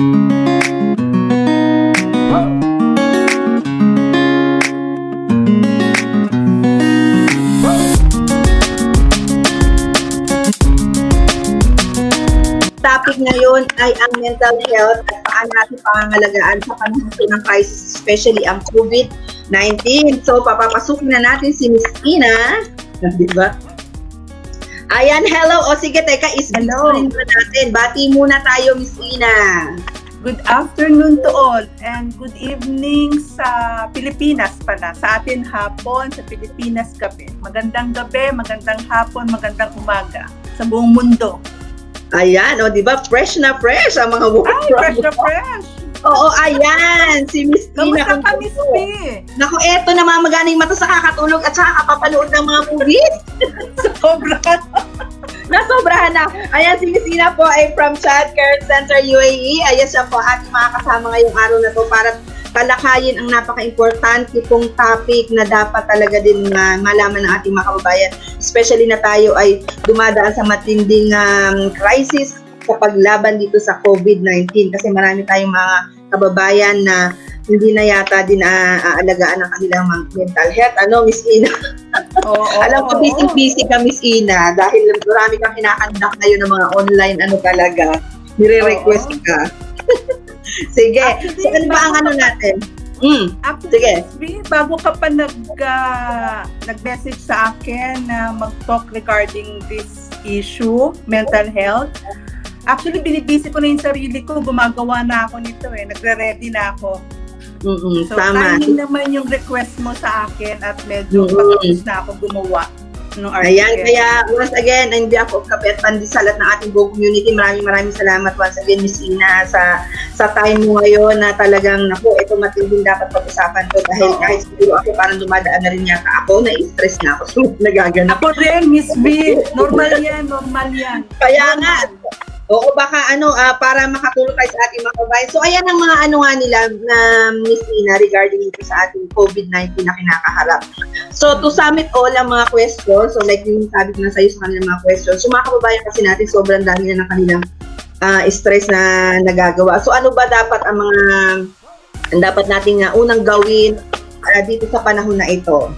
Topic ngayon ay ang mental health at paano natin pangangalagaan sa panahon ng crisis, especially ang COVID-19. So, papapasukin na natin si Miss Ina. Di ba? Ayan, hello. O sige, teka, is-hello natin. Bati muna tayo, Miss Ina. Good afternoon to all and good evening sa Pilipinas pala. Sa atin hapon, sa Pilipinas gabi. Magandang gabi, magandang hapon, magandang umaga sa buong mundo. Ayan, o di ba? Fresh na fresh ang mga work. Ay, fresh na fresh. Oo, ayan. Si Miss Ina. Kamusta ka, Miss P? Naku, eto na mamagana yung mata sa kakatulog at saka kapapanood ng mga movies. Sobrahan. Nasobrahan na. Ayan, si Miss Ina po ay from Child Care Center UAE. Ayan siya po ating mga kasama ngayong araw na to para talakayin ang napaka-importante pong topic na dapat talaga din malaman ng ating mga kababayan. Especially na tayo ay dumadaan sa matinding crisis sa paglaban dito sa COVID-19 kasi marami tayong mga kababayan na hindi na yata din aalagaan ang kanilang mental health. Ano, Miss Ina? Alam ko, busy ka, Miss Ina, dahil marami kang kinakandak ngayon ng mga online, talaga, nire-request ka. Sige. Actually, so, ano ba ang natin? Actually, sige. Bago ka pa nag-message sa akin na mag-talk regarding this issue, mental health, actually, binibisi ko na yung sarili ko. Gumagawa na ako nito nagre-ready na ako. So, tama. timing naman yung request mo sa akin at medyo patapos na ako gumawa. Ayan, kaya once again, on behalf of Kape at Pandesal at ng ating buong community, maraming salamat once again, Miss Ina, sa time mo ngayon na talagang, ito matinding dapat pag-usapan ko dahil kahit siguro ako parang dumadaan na rin yata ako, na-stress na ako, so nagaganap. Ako rin, Miss V, normal yan. Kaya nga, oo, baka para makatulong tayo sa ating mga kababayan. So, ayan ang mga nila na Miss Ina regarding ito sa ating COVID-19 na kinakaharap. So, to sum it all, ang mga questions, so like yung sabi ko na sa'yo sa kanilang mga questions, so mga kababayan kasi natin, sobrang dami na ng kanilang stress na nagagawa. So, ano ba dapat ang dapat nating unang gawin dito sa panahon na ito?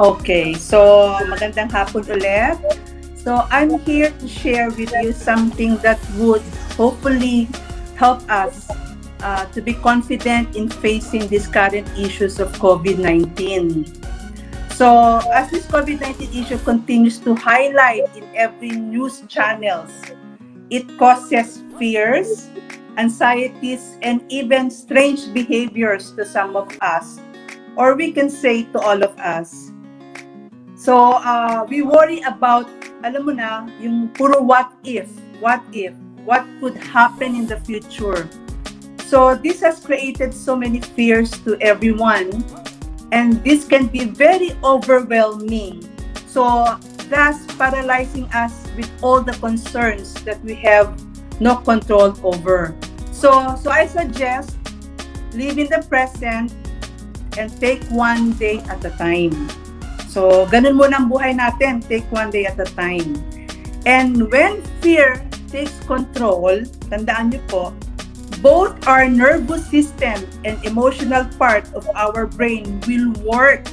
Okay, so magandang hapon ulit. So, I'm here to share with you something that would hopefully help us to be confident in facing these current issues of COVID-19. So, as this COVID-19 issue continues to highlight in every news channels, it causes fears, anxieties, and even strange behaviors to some of us, or we can say to all of us. So, we worry about, alam mo na, yung puro what could happen in the future. So, this has created so many fears to everyone, and this can be very overwhelming. So, thus paralyzing us with all the concerns that we have no control over. So I suggest live in the present and take one day at a time. So, ganun muna ang buhay natin. Take one day at a time. And when fear takes control, tandaan niyo po, both our nervous system and emotional part of our brain will work,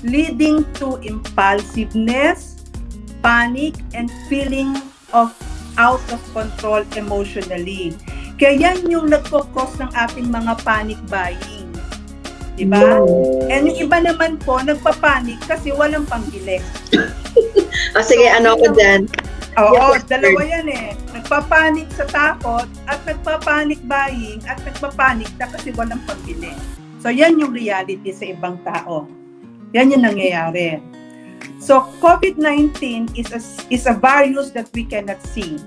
leading to impulsiveness, panic, and feeling of out of control emotionally. Kaya yan yung nagkukos ng ating mga panic buying. Diba? And yung iba naman po, nagpapanik kasi walang pambili. Sige, ko dyan? Oo, dalawa yan Nagpapanik sa takot at nagpapanik buying at nagpapanik na kasi walang pambili. So, yan yung reality sa ibang tao. Yan yung nangyayari. So, COVID-19 is a virus that we cannot see.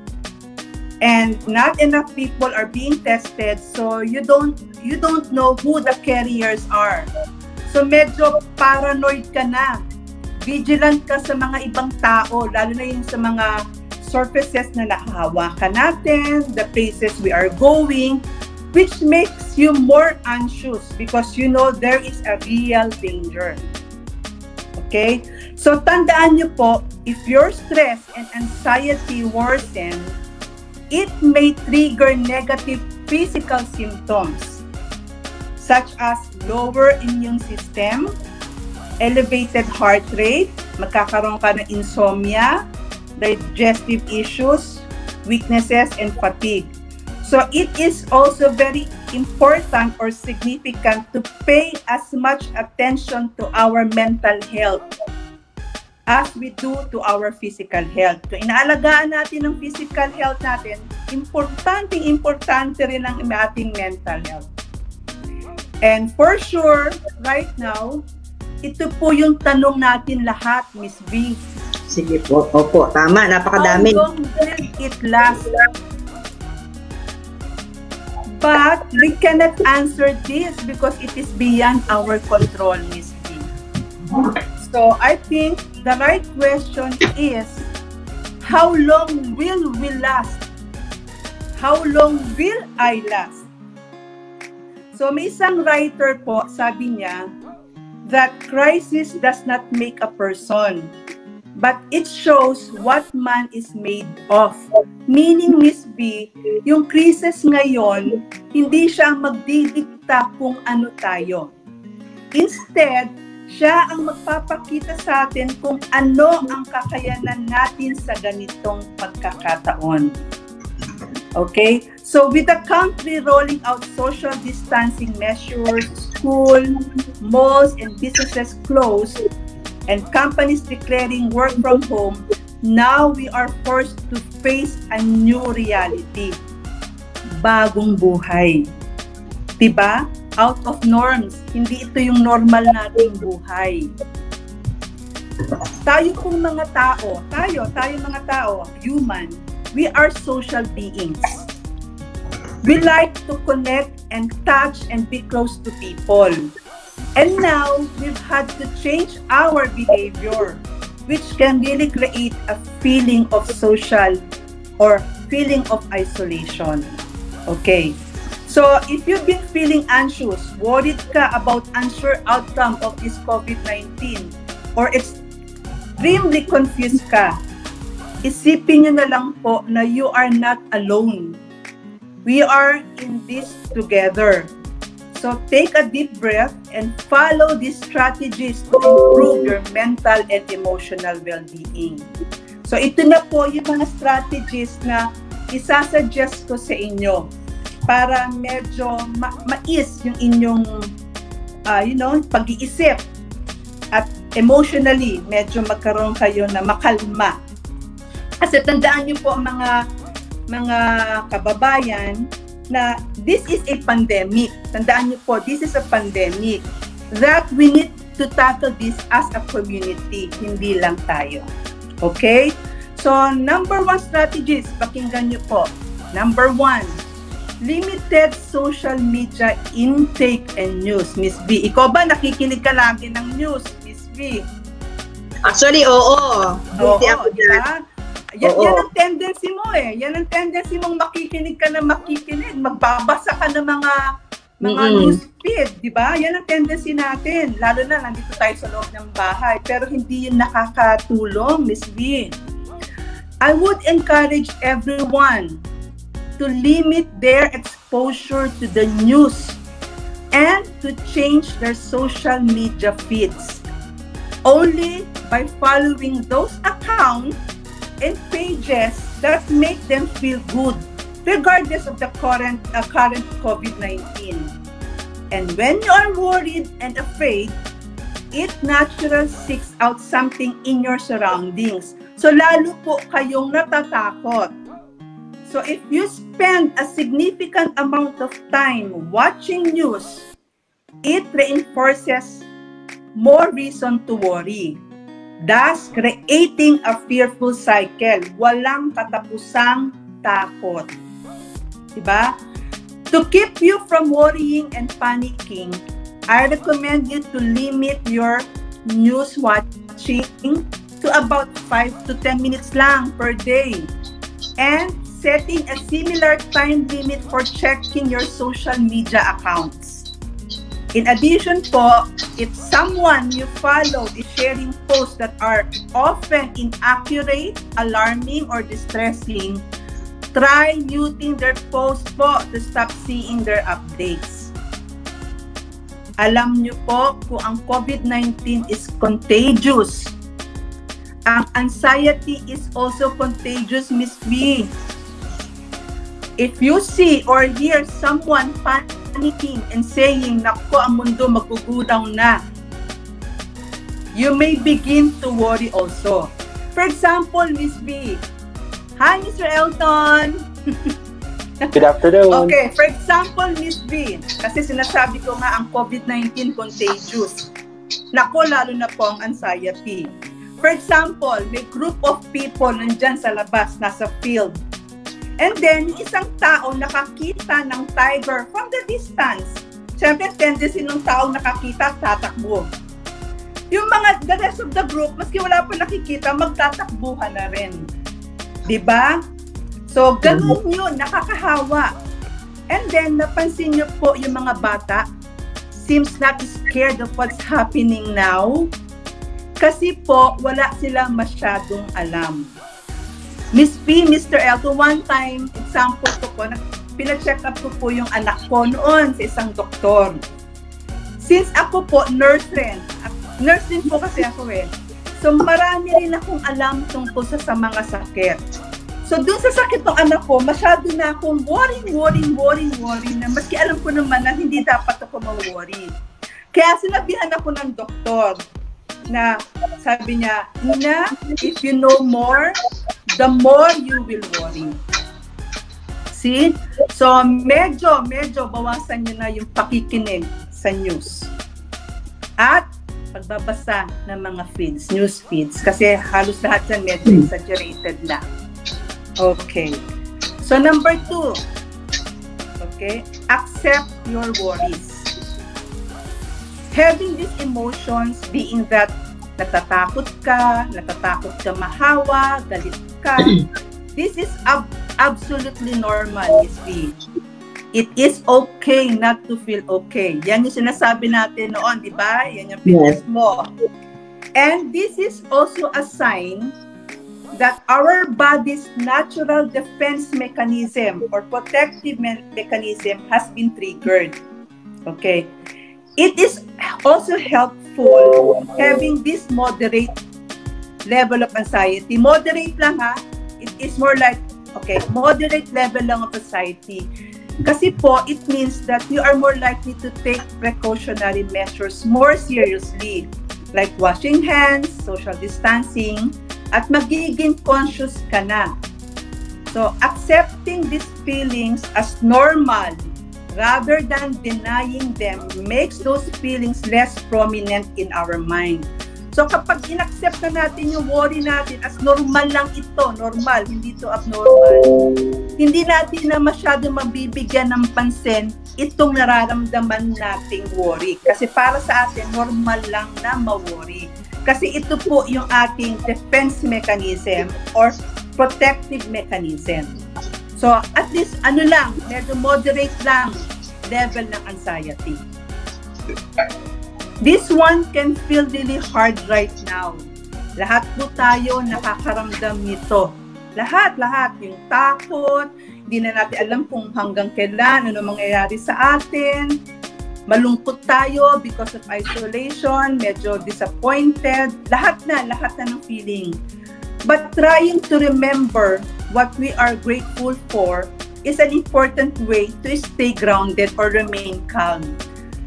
And not enough people are being tested, so you don't know who the carriers are. So medyo paranoid ka na. Vigilant ka sa mga ibang tao, lalo na yung sa mga surfaces na nakahawakan natin, the places we are going, which makes you more anxious because you know there is a real danger. Okay? So tandaan niyo po, if your stress and anxiety worsen, it may trigger negative physical symptoms such as lower immune system, elevated heart rate, magkakaroon ka ng insomnia, digestive issues, weaknesses, and fatigue. So it is also very important or significant to pay as much attention to our mental health as we do to our physical health. Kung inaalagaan natin ang physical health natin, importante rin ang ating mental health. And for sure, right now, ito po yung tanong natin lahat, Miss B. Sige po. Opo, tama. Napakadami. How long will it last? But we cannot answer this because it is beyond our control, Miss B. So I think the right question is, how long will we last? How long will I last? So may isang writer po, sabi niya, that crisis does not make a person, but it shows what man is made of. Meaning, Miss B, yung crisis ngayon, hindi siya magdidikta kung ano tayo. Instead, siya ang magpapakita sa atin kung ano ang kakayanan natin sa ganitong pagkakataon. Okay? So with the country rolling out social distancing measures, school, malls, and businesses closed, and companies declaring work from home, now we are forced to face a new reality. Bagong buhay. Diba? Out of norms. Hindi ito yung normal nating buhay. Tayo pong mga tao, tayo mga tao, human, we are social beings. We like to connect and touch and be close to people. And now, we've had to change our behavior, which can really create a feeling of social or feeling of isolation. Okay. So, if you've been feeling anxious, worried ka about unsure outcome of this COVID-19, or extremely confused ka, isipin nyo na lang po na you are not alone. We are in this together. So, take a deep breath and follow these strategies to improve your mental and emotional well-being. So, ito na po yung mga strategies na isasuggest ko sa inyo para medyo mais yung inyong pag-iisip at emotionally medyo magkaroon kayo na makalma. Kasi tandaan niyo po mga kababayan na this is a pandemic. Tandaan niyo po, this is a pandemic that we need to tackle this as a community, hindi lang tayo. Okay? So, number 1 strategies, pakinggan niyo po. Number 1, limited social media intake and news. Miss B, ikaw ba nakikinig ka lagi ng news, Miss B? Actually, oo. Diba? Yan ang tendency mo eh. Yan ang tendency mong makikinig ka na makikinig. Magbabasa ka ng mga news feed, di ba? Yan ang tendency natin. Lalo na nandito tayo sa loob ng bahay. Pero hindi yun nakakatulong, Miss B. I would encourage everyone to limit their exposure to the news and to change their social media feeds. Only by following those accounts and pages that make them feel good, regardless of the current COVID-19. And when you are worried and afraid, it naturally seeks out something in your surroundings. So lalo po kayong natatakot. So if you spend a significant amount of time watching news, it reinforces more reason to worry, thus creating a fearful cycle. Walang katapusang takot. Diba? To keep you from worrying and panicking, I recommend you to limit your news watching to about 5 to 10 minutes lang per day. And setting a similar time limit for checking your social media accounts. In addition po, if someone you follow is sharing posts that are often inaccurate, alarming, or distressing, Try muting their posts po to stop seeing their updates. Alam nyo po kung ang COVID-19 is contagious. Ang anxiety is also contagious, Miss B. If you see or hear someone panicking and saying, "Naku, ang mundo magugulaw na," you may begin to worry also. For example, Miss B. Hi, Mr. Elton. Good afternoon. Okay, for example, Miss B, kasi sinasabi ko nga ang COVID-19 contagious. Naku, lalo na po ang anxiety. For example, may group of people nandyan sa labas, nasa field. And then, isang tao nakakita ng tiger from the distance. Siyempre, tendency ng taong nakakita, tatakbo. Yung mga, the rest of the group, maski wala pa nakikita, magtatakbuhan na rin. Diba? So, ganun yun, nakakahawa. And then, napansin nyo po yung mga bata, seems not scared of what's happening now. Kasi po, wala silang masyadong alam. Miss P, Mr. Elton, one time, example ko po, pina-check up ko po yung anak ko noon sa isang doktor. Since ako po, nurse din po kasi ako eh. So, marami rin akong alam tungkol sa mga sakit. So, dun sa sakit ng anak ko, masyado na akong worry na maski alam ko naman na hindi dapat ako ma-worry. Kaya sinabihan ako ng doktor na sabi niya, "Ina, if you know more, the more you will worry." See? So, medyo bawasan niyo na yung pakikinig sa news. At pagbabasa ng mga feeds, news feeds. Kasi halos lahat yan medyo exaggerated na. Okay. So, number 2. Okay? Accept your worries. Having these emotions, being that natatakot ka mahawa, galit ka, this is absolutely normal, Miss B. It is okay not to feel okay. Yan yung sinasabi natin noon, di ba? Yan yung fitness mo. And this is also a sign that our body's natural defense mechanism or protective mechanism has been triggered. Okay? It is also helpful having this moderate level of anxiety. Moderate lang ha. It is more like, okay, moderate level lang of anxiety. Kasi po, it means that you are more likely to take precautionary measures more seriously. Like washing hands, social distancing, at magiging conscious ka na. So, accepting these feelings as normal rather than denying them makes those feelings less prominent in our mind. So kapag inaccept na natin yung worry natin as normal lang ito, normal, hindi ito abnormal, hindi natin na masyado mabibigyan ng pansin itong nararamdaman nating worry. Kasi para sa atin, normal lang na ma-worry. Kasi ito po yung ating defense mechanism or protective mechanism. So, at least, medyo moderate lang level ng anxiety. This one can feel really hard right now. Lahat po tayo nakakaramdam nito. Lahat. Yung takot, hindi na natin alam kung hanggang kailan, ano mangyayari sa atin. Malungkot tayo because of isolation, medyo disappointed. Lahat na ng feeling. But trying to remember what we are grateful for is an important way to stay grounded or remain calm.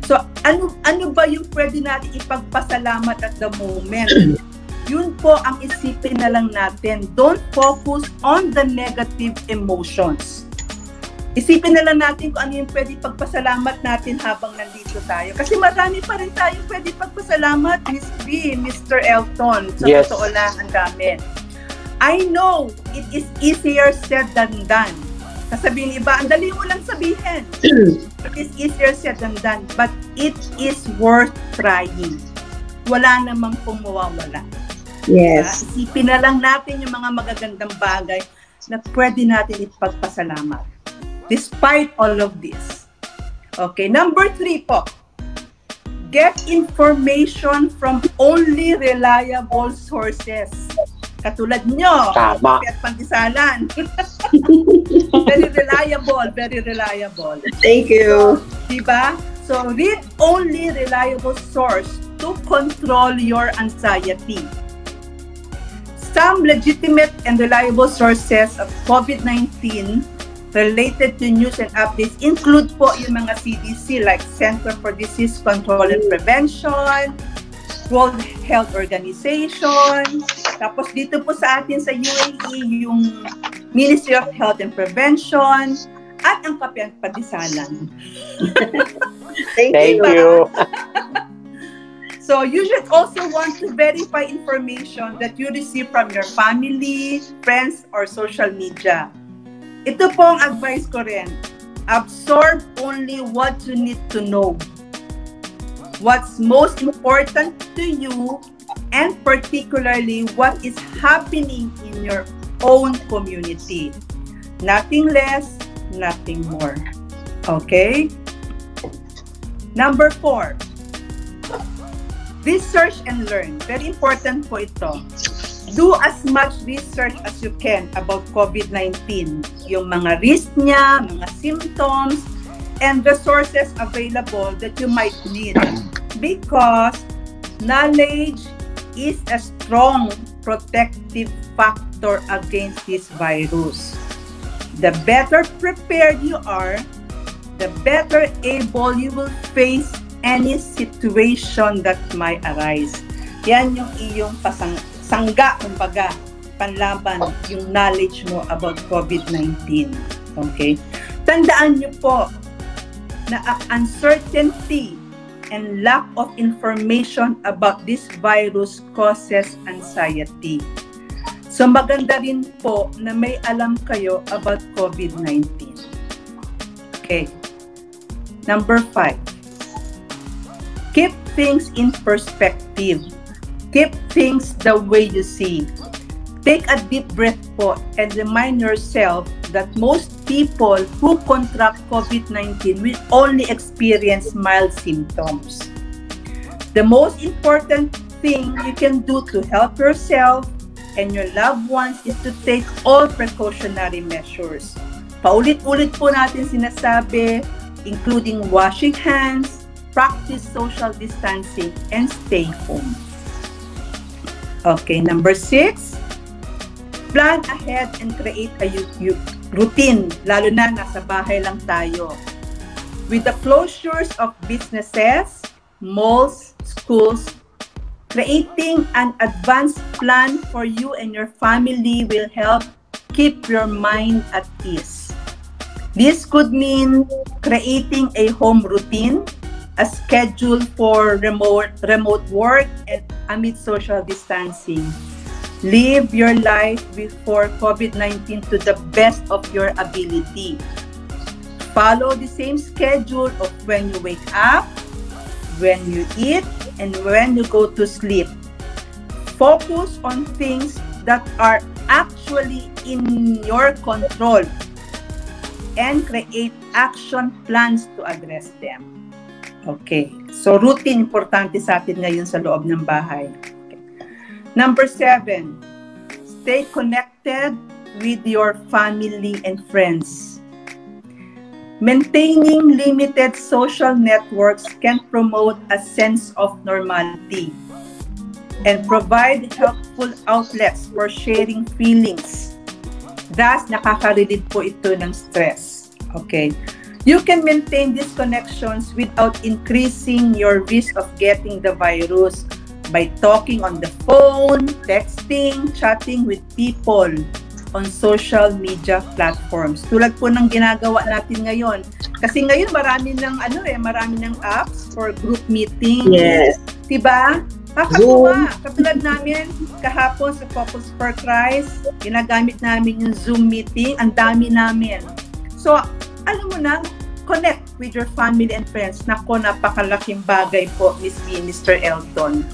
So, ano ba yung pwede natin ipagpasalamat at the moment? Yun po ang isipin na lang natin. Don't focus on the negative emotions. Isipin na lang natin kung ano yung pwede ipagpasalamat natin habang nandito tayo. Kasi marami pa rin tayo pwede ipagpasalamat, Miss B, Mr. Elton. So, totoo lang, ang dami. I know it is easier said than done. Sasabihin iba, ang dali mo lang sabihin. It is easier said than done, but it is worth trying. Wala namang pong mawawala. Yes. Isipin na lang natin yung mga magagandang bagay na pwede natin ipagpasalamat. Despite all of this. Okay, number 3 po. Get information from only reliable sources. Katulad nyo, Tama. at Pantisalan. reliable, very reliable. Thank you. Diba? So, read only reliable source to control your anxiety. Some legitimate and reliable sources of COVID-19 related to news and updates include po yung mga CDC like Center for Disease Control and Prevention, World Health Organization, tapos dito po sa atin sa UAE yung Ministry of Health and Prevention, at ang Kapihan Padisalan. Thank you. So you should also want to verify information that you receive from your family, friends, or social media. Ito po ang advice ko rin. Absorb only what you need to know. What's most important to you, and particularly what is happening in your own community. Nothing less, nothing more. Okay? Number 4. Research and learn. Very important po ito. Do as much research as you can about COVID-19. Yung mga risk niya, mga symptoms, and resources available that you might need. Because knowledge is a strong protective factor against this virus. The better prepared you are, the better able you will face any situation that might arise. Yan yung iyong sangga, kumbaga, panlaban, yung knowledge mo about COVID-19. Okay? Tandaan niyo po na uncertainty and lack of information about this virus causes anxiety. So maganda rin po na may alam kayo about COVID-19. Okay. Number 5. Keep things in perspective. Keep things the way you see. Take a deep breath po and remind yourself that most people who contract COVID-19 will only experience mild symptoms. The most important thing you can do to help yourself and your loved ones is to take all precautionary measures. Paulit-ulit po natin sinasabi, including washing hands, practice social distancing, and stay home. Okay, number 6, plan ahead and create a routine, lalo na nasa bahay lang tayo. With the closures of businesses, malls, schools, creating an advanced plan for you and your family will help keep your mind at ease. This could mean creating a home routine, a schedule for remote work and amid social distancing. Live your life before COVID-19 to the best of your ability. Follow the same schedule of when you wake up, when you eat, and when you go to sleep. Focus on things that are actually in your control and create action plans to address them. Okay. So, routine importante sa atin ngayon sa loob ng bahay. Okay. Number 7, stay connected with your family and friends. Maintaining limited social networks can promote a sense of normality and provide helpful outlets for sharing feelings. Thus, nakaka-relieve po ito ng stress. Okay. You can maintain these connections without increasing your risk of getting the virus by talking on the phone, texting, chatting with people on social media platforms. Tulad po ng ginagawa natin ngayon. Kasi ngayon marami ng apps for group meeting. Yes. Diba? Kakatuwa. Katulad namin kahapon sa Focus for Christ, ginagamit namin yung Zoom meeting. Ang dami namin. So, alam mo na, connect with your family and friends. Nako, napakalaking bagay po, Miss B, Mr. Elton.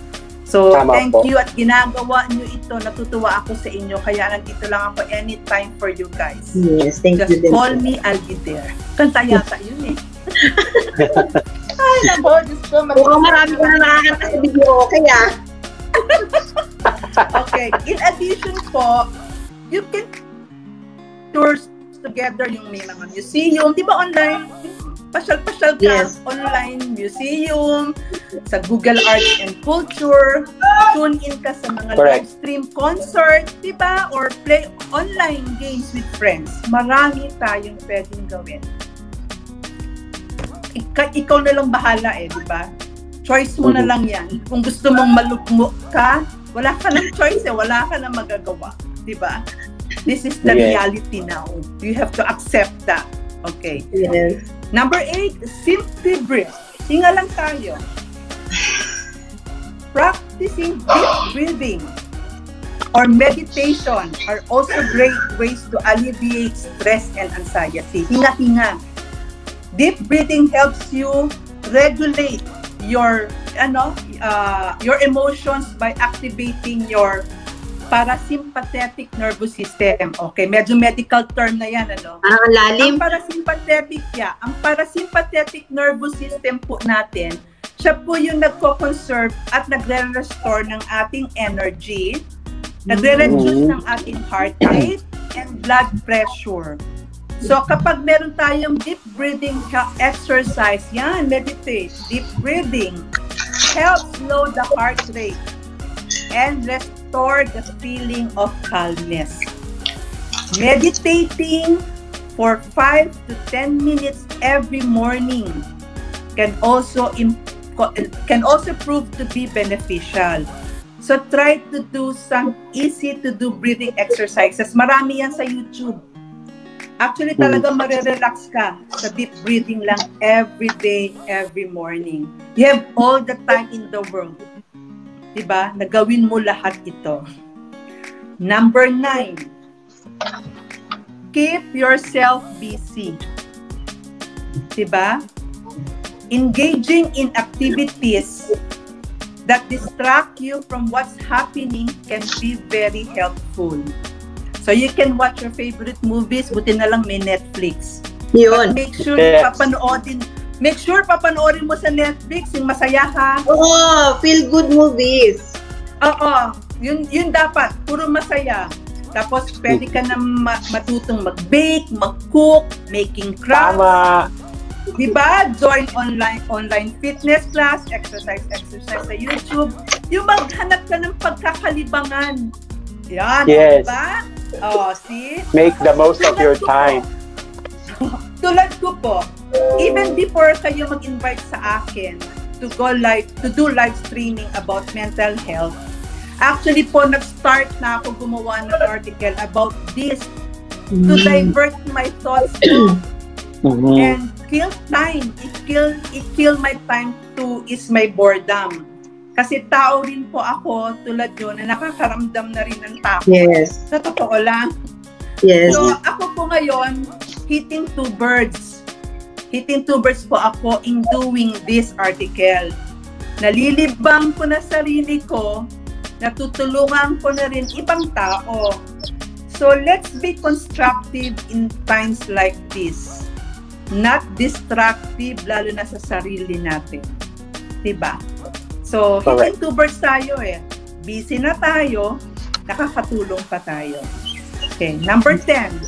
So, thank you at ginagawa nyo ito. Natutuwa ako sa inyo. Kaya nandito lang ako anytime for you guys. Yes, thank you. Just call me, I'll be there. Kanta yata yun eh. Ay, nako, Diyos ko. Mukhang marami ko na nakakanta sa video. Kaya? Okay. In addition po, you can together, yung may mga museum, di ba online? Pasyal-pasyal ka, Yes. online museum, sa Google Arts and Culture, tune in ka sa mga live Correct. stream concert, di ba? Or play online games with friends. Marami tayong pwedeng gawin. Ikaw na lang bahala di ba? Choice mo na lang yan. Kung gusto mong malugmok ka, wala ka ng choice wala ka na magagawa. Di ba? This is the reality now. You have to accept that. Okay. Yes. Number 8, simply breathe. Hinga lang tayo. Practicing deep breathing or meditation are also great ways to alleviate stress and anxiety. Hinga-hinga. Deep breathing helps you regulate your emotions by activating your parasympathetic nervous system. Okay, medyo medical term na yan, Ang lalim. Ang parasympathetic nervous system po natin, siya po yung nagko-conserve at nagre-restore ng ating energy, nagre-reduce ng ating heart rate and blood pressure. So kapag meron tayong deep breathing exercise, yan, meditate, deep breathing, helps slow the heart rate and restore the feeling of calmness. Meditating for 5 to 10 minutes every morning can also prove to be beneficial. So try to do some easy to do breathing exercises. Marami yan sa YouTube. Actually, talaga marirelax ka sa deep breathing lang every day, every morning. You have all the time in the world. Diba? Nagawin mo lahat ito. Number 9. Keep yourself busy. Diba? Engaging in activities that distract you from what's happening can be very helpful. So you can watch your favorite movies, buti na lang may Netflix. Yun. But make sure papanoorin mo sa Netflix yung masaya ka. Oo, feel good movies. Oo, yun dapat, puro masaya. Tapos pwede ka na matutong mag-bake, mag-cook, making crafts. Tama. Diba? Join online fitness class, exercise sa YouTube. Yung maghanap ka ng pagkakalibangan. Yan, Yes. diba? Oh, see? Make the most of your time. Tulad ko po, even before kayo mag-invite sa akin to do live streaming about mental health, actually po, nag-start na ako gumawa ng article about this to divert my thoughts and kill time. It kill my time to ease my boredom. Kasi tao rin po ako, tulad yun, na nakakaramdam na rin ng takot. Yes. Sa totoo lang. Yes. So, ako po ngayon, hitting two birds po ako in doing this article. Nalilibang ko na sarili ko, natutulungan ko na rin ibang tao. So, let's be constructive in times like this. Not destructive, lalo na sa sarili natin. Diba? So, hitting two birds tayo Busy na tayo, nakakatulong pa tayo. Okay, number 10.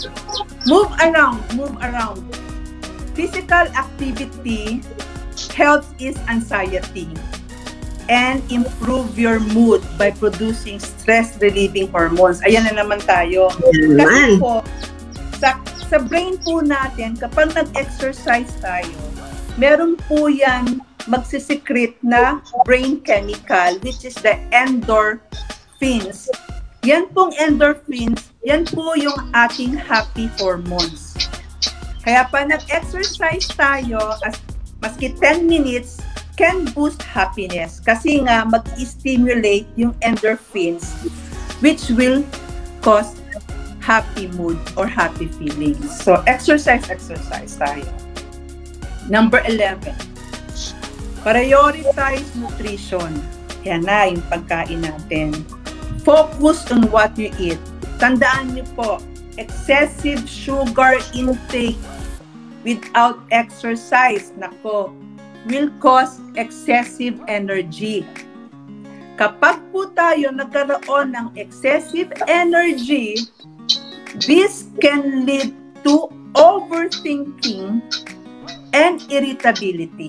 Move around. Physical activity helps ease anxiety and improve your mood by producing stress-relieving hormones. Ayan na naman tayo. Kasi po, sa brain po natin, kapag nag-exercise tayo, meron po yan magsisecrete na brain chemical, which is the endorphins. Yan pong endorphins, yan po yung ating happy hormones. Kaya pa nag-exercise tayo, maski 10 minutes, can boost happiness. Kasi nga, mag-stimulate yung endorphins, which will cause happy mood or happy feelings. So, exercise tayo. Number 11. Prioritize nutrition. Yan na yung pagkain natin. Focus on what you eat. Tandaan niyo po, excessive sugar intake without exercise, will cause excessive energy. Kapag po tayo nagkaroon ng excessive energy, this can lead 2, overthinking and irritability.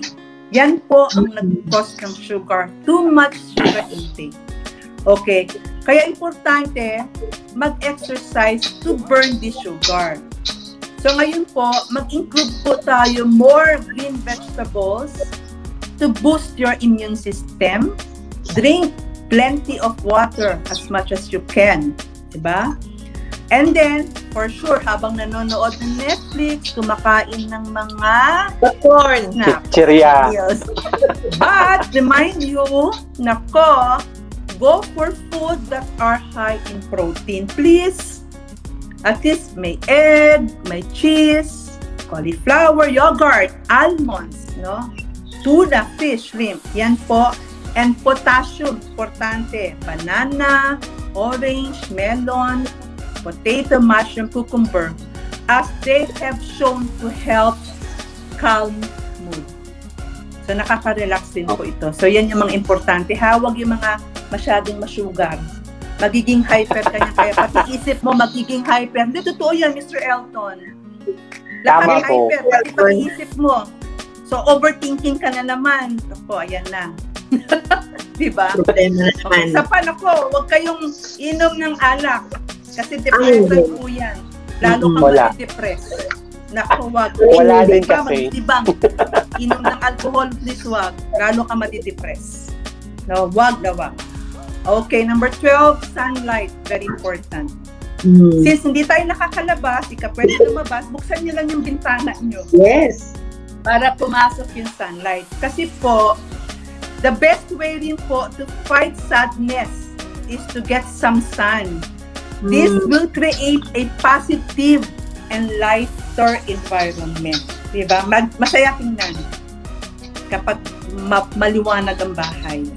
Yan po ang nag-cause ng sugar, too much sugar intake. Okay, kaya importante mag-exercise to burn the sugar. So ngayon po, mag-include po tayo more green vegetables to boost your immune system. Drink plenty of water as much as you can, diba? And then, for sure, habang nanonood ng Netflix, kumakain ng mga popcorn, chichirya. But, remind you, nako, go for food that are high in protein, please. At least may egg, may cheese, cauliflower, yogurt, almonds, no? Tuna, fish, shrimp, yan po. And potassium, importante. Banana, orange, melon, potato, mushroom, cucumber, as they have shown to help calm mood. So, nakaka-relax din po ito. So, yan yung mga importante. Huwag yung mga masyadong masugar. Magiging hyper ka niya. Kaya pati isip mo, magiging hyper. Hindi, totoo yan, Mr. Elton. Tama po. Hyper, pati pati isip mo. So, overthinking ka na naman. Ako, ayan na. Diba? Okay, sa panako, huwag kayong inom ng alak. Kasi depression po yan. Lalo kang mati-depress. Naku, wag. Wala din kasi. Matitibang. Inom ng alcohol, please wag. Lalo kang mati-depress. No, wag na wag. Okay, number 12, sunlight. Very important. Since hindi tayo nakakalabas, pwede lumabas, buksan nyo lang yung bintana nyo. Yes. Para pumasok yung sunlight. Kasi po, the best way rin po to fight sadness is to get some sun. This will create a positive and lighter environment. Diba? Masaya tingnan kapag maliwanag ang bahay.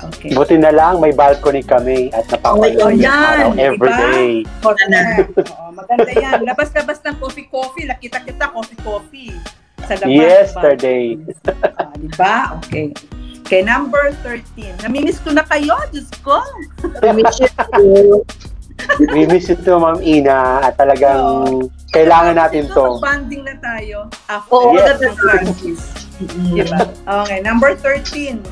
Okay. Buti na lang may balcony kami at napapanood yung araw everyday. Oo, maganda yan. Labas-labas ng coffee. Nakita-kita coffee. Sa labas. Yesterday. Diba? Okay. Okay, number 13. Namimiss ko na kayo, Diyos ko. We miss you too, Ma'am Ina. At talagang kailangan natin to. Mag-bonding na tayo after the classes. Diba? Okay, number 13.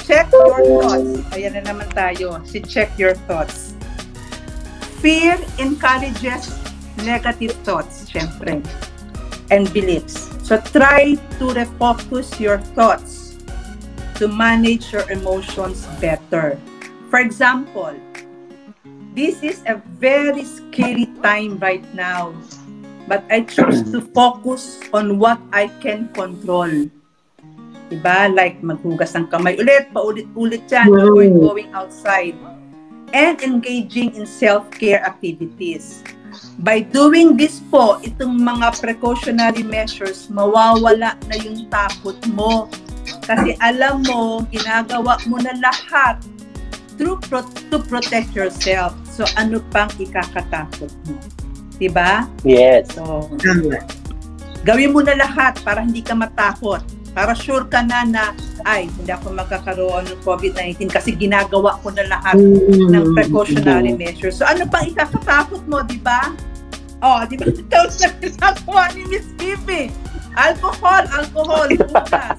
Check your thoughts. Ayan na naman tayo. Check your thoughts. Fear encourages negative thoughts, syempre, and beliefs. So try to refocus your thoughts to manage your emotions better. For example, this is a very scary time right now, but I choose to focus on what I can control. Diba? Like maghugas ng kamay ulit, paulit-ulit yan, going outside, and engaging in self-care activities. By doing this po, itong mga precautionary measures, mawawala na yung takot mo. Kasi alam mo, ginagawa mo na lahat to protect yourself. So, ano pang ikakatakot mo? Diba? Yes. So, gawin mo na lahat para hindi ka matakot. Para sure ka na hindi ako magkakaroon ng COVID-19 kasi ginagawa ko na lahat ng precautionary measures. So, ano pang ikakatakot mo, diba? Diba? Ito sa ginagawa ni Miss Bibi. Alcohol, bukas.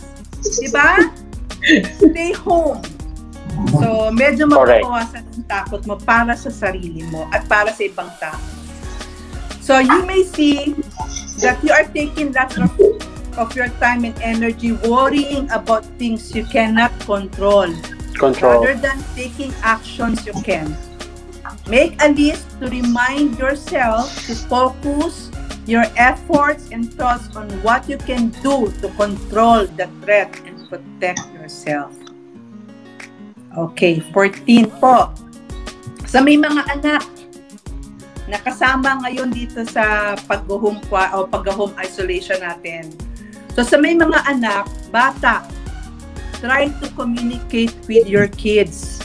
Diba? Stay home. So, medyo mapapawasan ang takot mo para sa sarili mo at para sa ibang tao. So, you may see that you are taking lots of your time and energy worrying about things you cannot control. Rather than taking actions you can. Make a list to remind yourself to focus your efforts and thoughts on what you can do to control the threat and protect yourself. Okay, 14 po. Sa may mga anak na kasama ngayon dito sa pag-home isolation natin. So sa may mga anak, bata, try to communicate with your kids.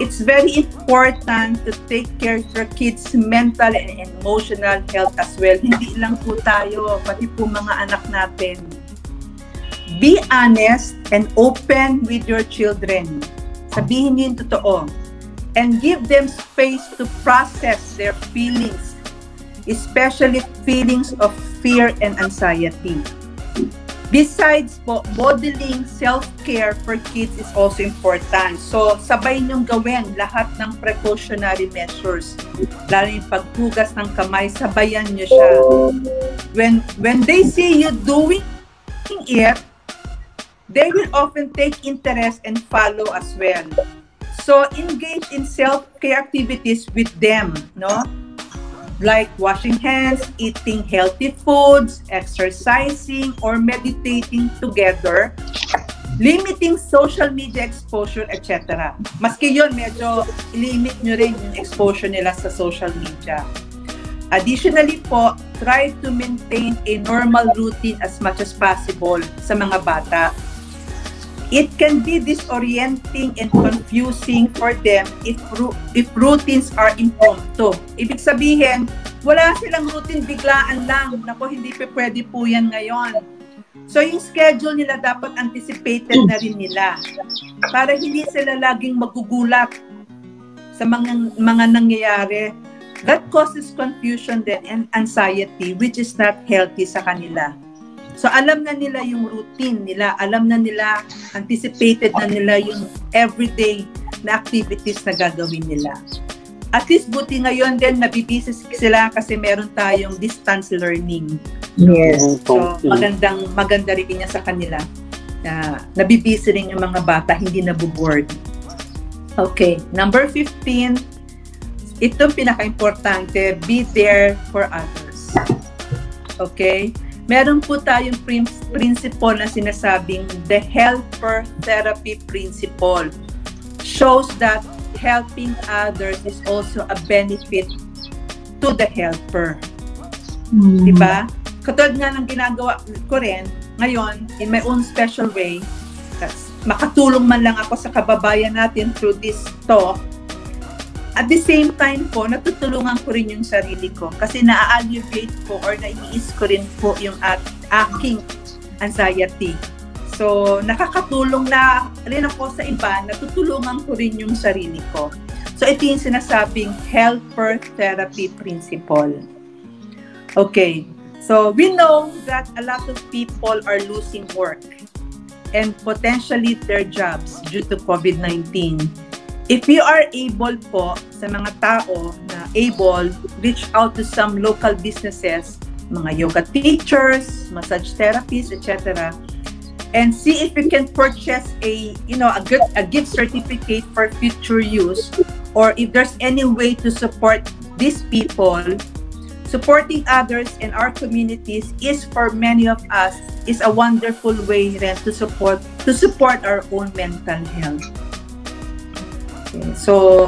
It's very important to take care of your kids' mental and emotional health as well. Hindi lang po tayo, pati po mga anak natin. Be honest and open with your children. Sabihin niyo yung totoo. And give them space to process their feelings especially feelings of fear and anxiety. Besides po, modeling self-care for kids is also important. So, sabay niyong gawin lahat ng precautionary measures. Lalo yung paghugas ng kamay, sabayan niyo siya. When they see you doing it, they will often take interest and follow as well. So, engage in self-care activities with them, no? Like washing hands, eating healthy foods, exercising, or meditating together, limiting social media exposure, etc. Maski yun, medyo limit nyo rin yung exposure nila sa social media. Additionally po, try to maintain a normal routine as much as possible sa mga bata. It can be disorienting and confusing for them if routines are impromptu. Ibig sabihin, wala silang routine, biglaan lang. Naku, hindi pa pwede po yan ngayon. So yung schedule nila dapat anticipated na rin nila para hindi sila laging magugulat sa mga nangyayari. That causes confusion then and anxiety, which is not healthy sa kanila. So alam na nila yung routine nila, alam na nila, anticipated na nila yung everyday na activities na gagawin nila. At least buti ngayon din nabibisi sila kasi meron tayong distance learning. Yes. So maganda rin niya sa kanila. Nabibisi rin yung mga bata, hindi nabuboard. Okay, number 15, ito pinaka-importante, be there for others. Okay? Meron po tayong principle na sinasabing the helper therapy principle. Shows that helping others is also a benefit to the helper. Diba? Katulad nga ng ginagawa ko rin, ngayon, in my own special way, makatulong man lang ako sa kababayan natin through this talk. At the same time po, natutulungan ko rin yung sarili ko kasi na-alleviate ko or naiis ko rin po yung aking anxiety. So, nakakatulong na rin ako sa iba, natutulungan ko rin yung sarili ko. So, ito yung sinasabing helper therapy principle. Okay, so we know that a lot of people are losing work and potentially their jobs due to COVID-19. If you are able po sa mga tao na able, reach out to some local businesses, mga yoga teachers, massage therapists, etc. And see if you can purchase a gift certificate for future use, or if there's any way to support these people. Supporting others in our communities is for many of us is a wonderful way rin to support our own mental health. So,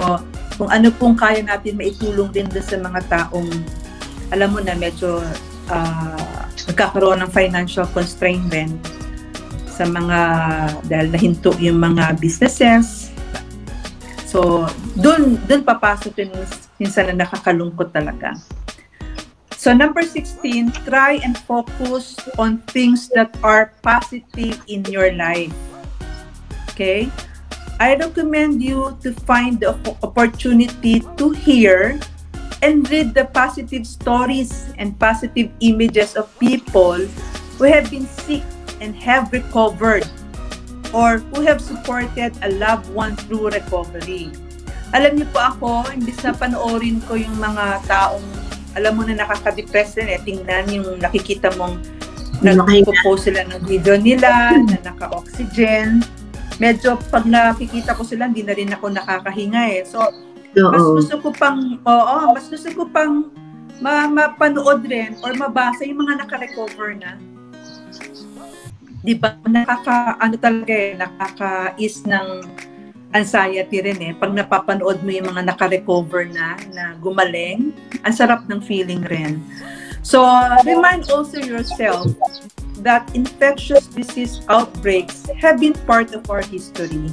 kung ano pong kaya natin maitulong din sa mga taong, alam mo na, medyo nagkakaroon ng financial constraint din sa mga, dahil nahinto yung mga businesses. So, dun papasok din minsan na nakakalungkot talaga. So, number 16, try and focus on things that are positive in your life. Okay? I recommend you to find the opportunity to hear and read the positive stories and positive images of people who have been sick and have recovered, or who have supported a loved one through recovery. Alam niyo po ako, imbis na panoorin ko yung mga taong, alam mo na nakaka-depress din, tingnan yung nakikita mong nagpo-post sila ng video nila, na naka-oxygen. Medyo pag nakikita ko sila, hindi na rin ako nakakahinga eh. So, mas gusto ko pang mapanood rin or mabasa yung mga naka-recover na. Diba? Nakaka-ease ng anxiety rin eh. Pag napapanood mo yung mga naka-recover na gumaling, ang sarap ng feeling rin. So, remind also yourself that infectious disease outbreaks have been part of our history,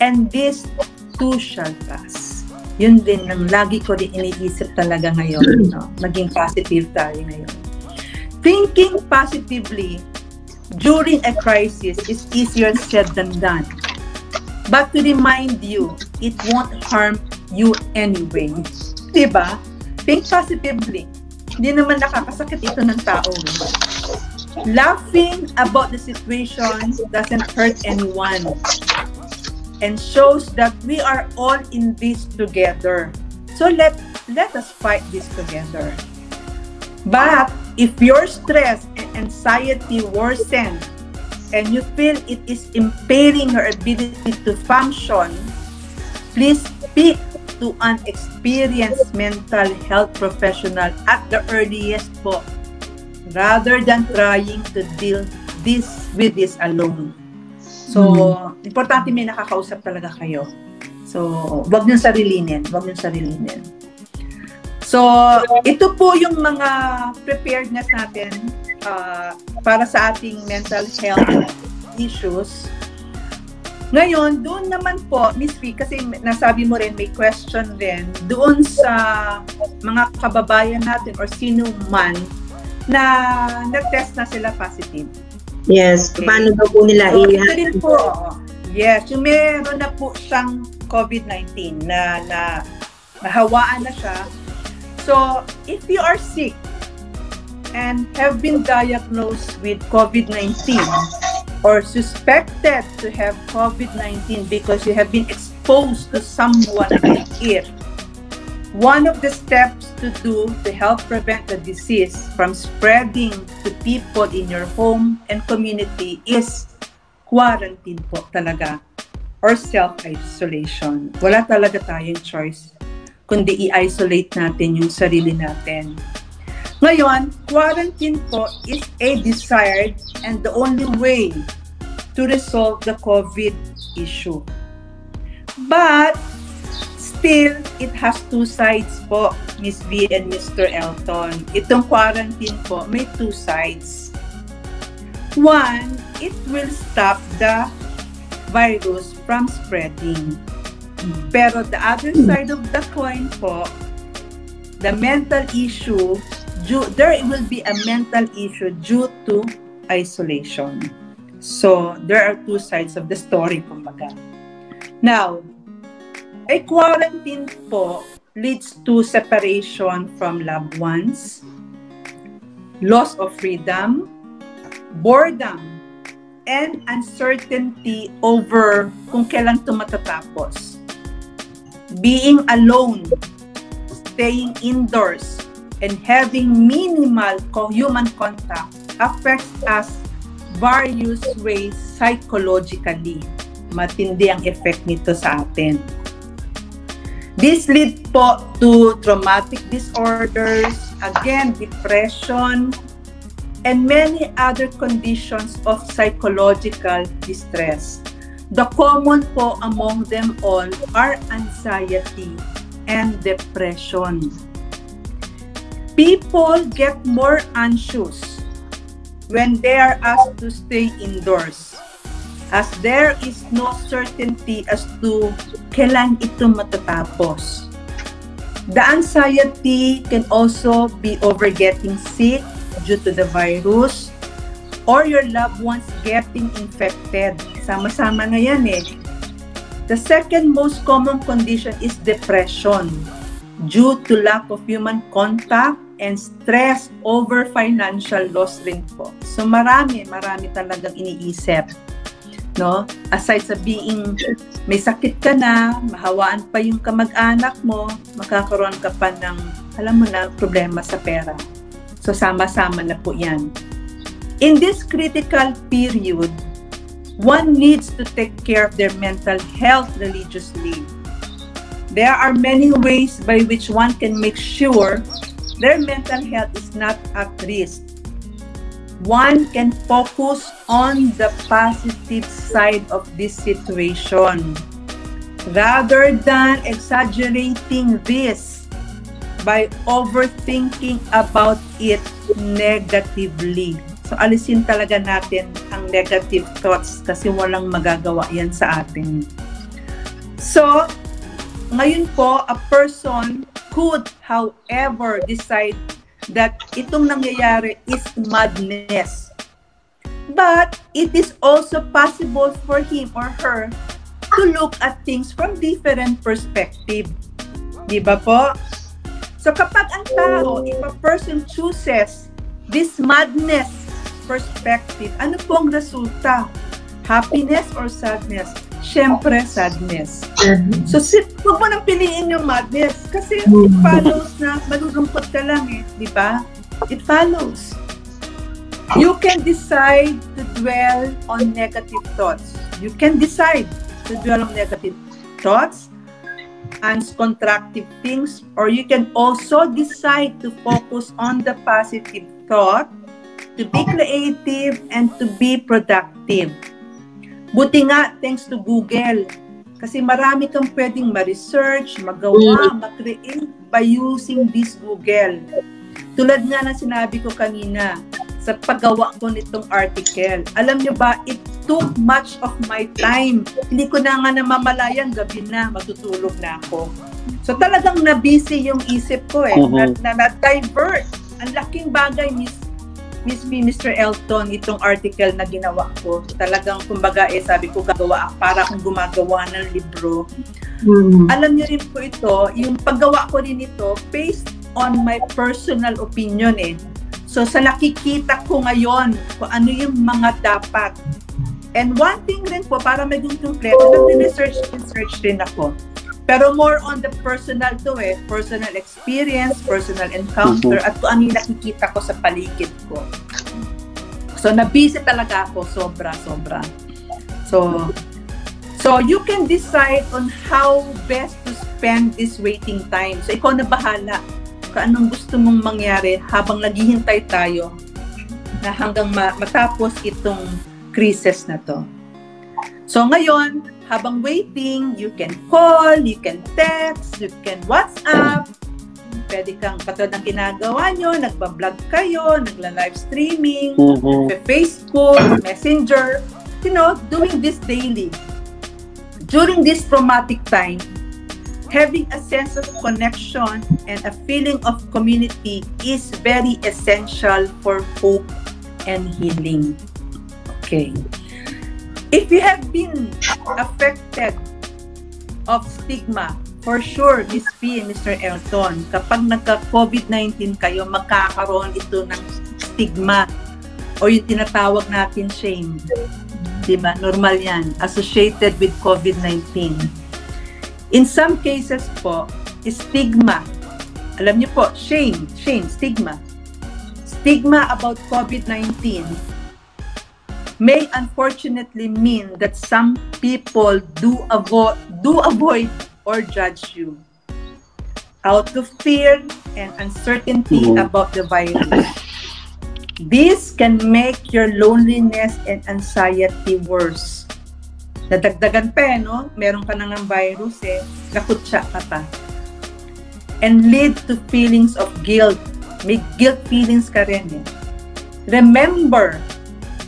and this too shall pass. Yun din ang lagi ko din iniisip talaga ngayon, no? Maging positive tayo ngayon. Thinking positively during a crisis is easier said than done. But to remind you, it won't harm you anyway. Diba? Think positively. Hindi naman nakakasakit ito ng tao. Laughing about the situation doesn't hurt anyone and shows that we are all in this together. So let us fight this together. But if your stress and anxiety worsen and you feel it is impairing your ability to function, please speak to an experienced mental health professional at the earliest po, rather than trying to deal with this alone. So, importante may nakakausap talaga kayo. So, wag niyong sarilinin. So, ito po yung mga preparedness natin para sa ating mental health issues. Ngayon, doon naman po, Miss V, kasi nasabi mo rin, may question rin, doon sa mga kababayan natin or sino man na nag-test na sila positive. Yes, okay. Paano daw po nila ito rin po, yes, yung meron na po siyang COVID-19 na nahawaan na siya. So, if you are sick and have been diagnosed with COVID-19 or suspected to have COVID-19 because you have been exposed to someone like it, one of the steps to do to help prevent the disease from spreading to people in your home and community is quarantine po talaga or self-isolation. Wala talaga tayong choice kundi i-isolate natin yung sarili natin. Ngayon, quarantine po is a desired and the only way to resolve the COVID issue. But still, it has two sides po, Miss V and Mr. Elton. Itong quarantine po, may two sides. One, it will stop the virus from spreading. Pero the other side of the coin po, the mental issue, there will be a mental issue due to isolation. So, there are two sides of the story, kumbaga. Now, a quarantine po leads to separation from loved ones, loss of freedom, boredom, and uncertainty over kung kailan ito matatapos. Being alone, staying indoors, and having minimal human contact affects us various ways psychologically. Matindi ang effect nito sa atin. This leads po to traumatic disorders, again, depression, and many other conditions of psychological distress. The common po among them all are anxiety and depression. People get more anxious when they are asked to stay indoors, as there is no certainty as to kailan ito matatapos. The anxiety can also be over getting sick due to the virus or your loved ones getting infected. Sama-sama na yan eh. The second most common condition is depression due to lack of human contact and stress over financial loss rin po. So marami talagang iniisip. No? Aside sa being may sakit ka na, mahawaan pa yung kamag-anak mo, makakaroon ka pa ng, alam mo na, problema sa pera. So sama-sama na po yan. In this critical period, one needs to take care of their mental health religiously. There are many ways by which one can make sure their mental health is not at risk. One can focus on the positive side of this situation rather than exaggerating this by overthinking about it negatively. So alisin talaga natin ang negative thoughts kasi walang magagawa yan sa atin. So, ngayon po, a person could, however, decide that itong nangyayari is madness. But it is also possible for him or her to look at things from different perspective. Di ba po? So kapag ang tao, if a person chooses this madness perspective, ano po ang resulta? Happiness or sadness? Siyempre, sadness. So, huwag mo nang piliin yung madness kasi it follows na malulungkot ka lang di ba? It follows. You can decide to dwell on negative thoughts. You can decide to dwell on negative thoughts and constructive things, or you can also decide to focus on the positive thought, to be creative, and to be productive. Buti nga, thanks to Google, kasi marami kang pwedeng ma-research, magawa, ma-create by using this Google. Tulad nga na sinabi ko kanina, sa paggawa ko nitong article, alam nyo ba, it took much of my time. Hindi ko na nga namamalayan, gabi na, matutulog na ako. So talagang na-busy yung isip ko na-divert. Ang laking bagay, Mr. Elton, itong article na ginawa ko. Talagang, kumbaga, sabi ko, gagawa para akong gumagawa ng libro. Alam niyo rin po ito, yung paggawa ko rin ito, based on my personal opinion So, sa nakikita ko ngayon, kung ano yung mga dapat. And one thing rin po, para maging kompleto, nag-research rin ako. Pero more on the personal personal experience, personal encounter, at kung ano yung nakikita ko sa paligid ko. So, na-busy talaga ako, sobra. So, you can decide on how best to spend this waiting time. So, ikaw na bahala kung anong gusto mong mangyari habang naghihintay tayo na hanggang matapos itong crisis na to. So, ngayon, habang waiting, you can call, you can text, you can WhatsApp. Pwede kang, katulad ng ginagawa nyo, nagbablog kayo, nagla-live streaming, Facebook, Messenger, doing this daily. During this traumatic time, having a sense of connection and a feeling of community is very essential for hope and healing. Okay. If you have been affected of stigma, for sure, Ms. P and Mr. Elton, kapag nagka-COVID-19 kayo, magkakaroon ito ng stigma o yung tinatawag natin shame. Diba? Normal yan. Associated with COVID-19. In some cases po, stigma. Alam niyo po, shame, stigma. Stigma about COVID-19 may unfortunately mean that some people do avoid or judge you out of fear and uncertainty about the virus. This can make your loneliness and anxiety worse. Nadagdagan pa meron ka nang virus nakutsa ka pa. And lead to feelings of guilt. May guilt feelings ka rin Remember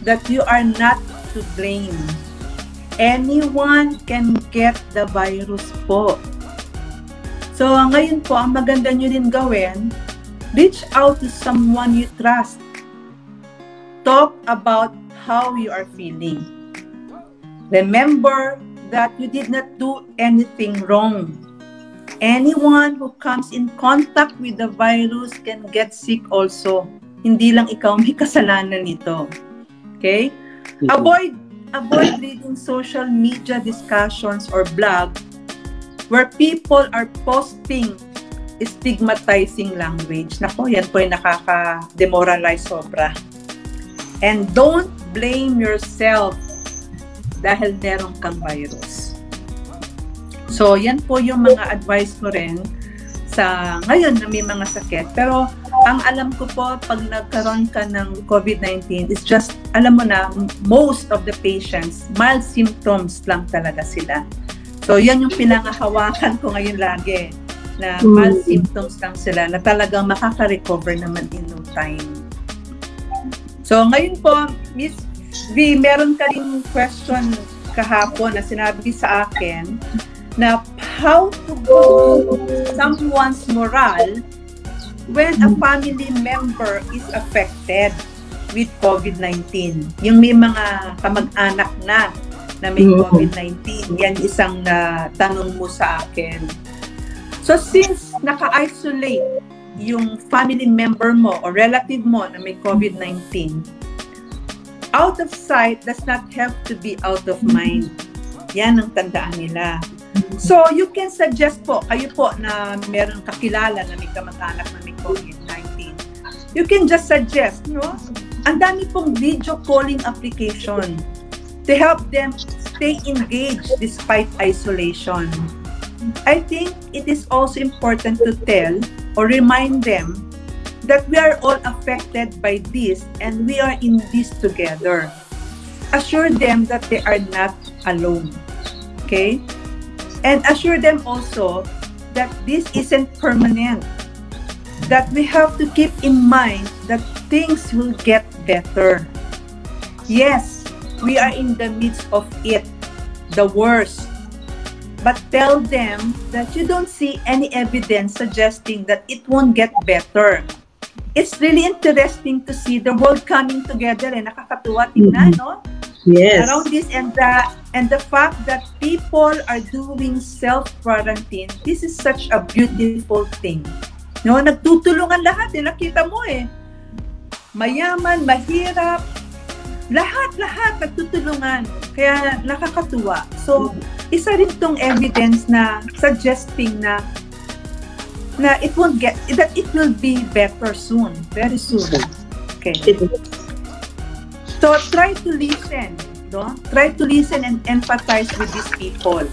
that you are not to blame. Anyone can get the virus po. So, ngayon po, ang maganda nyo din gawin, reach out to someone you trust. Talk about how you are feeling. Remember that you did not do anything wrong. Anyone who comes in contact with the virus can get sick also. Hindi lang ikaw may kasalanan nito. Okay? Avoid reading social media discussions or blog where people are posting stigmatizing language. Nako, yan po ay nakaka-demoralize sobra. And don't blame yourself dahil meron kang virus. So, yan po yung mga advice ko rin sa ngayon na may mga sakit. Pero, ang alam ko po, pag nagkaroon ka ng COVID-19, is just, alam mo na, most of the patients, mild symptoms lang talaga sila. So, yan yung pinangahawakan ko ngayon lagi, na mild symptoms lang sila, na talagang makaka-recover naman in no time. So, ngayon po, Miss V, meron ka rin question kahapon na sinabi sa akin na how to boost someone's morale when a family member is affected with COVID-19. Yung may mga kamag-anak na may COVID-19. Yan isang tanong mo sa akin. So since naka-isolate yung family member mo or relative mo na may COVID-19, out of sight does not have to be out of mind. Yan ang tandaan nila. So, you can suggest po, kayo po na meron kakilala na may kamag-anak na may COVID-19, you can just suggest, no? Ang dami pong video calling application to help them stay engaged despite isolation. I think it is also important to tell or remind them that we are all affected by this and we are in this together. Assure them that they are not alone. Okay? And assure them also that this isn't permanent. That we have to keep in mind that things will get better. Yes, we are in the midst of it, the worst. But tell them that you don't see any evidence suggesting that it won't get better. It's really interesting to see the world coming together. Nakakatuwa tingnan, no? Yes. Around this and the fact that people are doing self-quarantine, this is such a beautiful thing. No, nagtutulungan lahat, nakita mo mayaman, mahirap, lahat nagtutulungan. Kaya nakakatuwa. So, isa rin tong evidence na suggesting na it won't get, that it will be better soon, very soon. Okay. So try to listen, no? Try to listen and empathize with these people.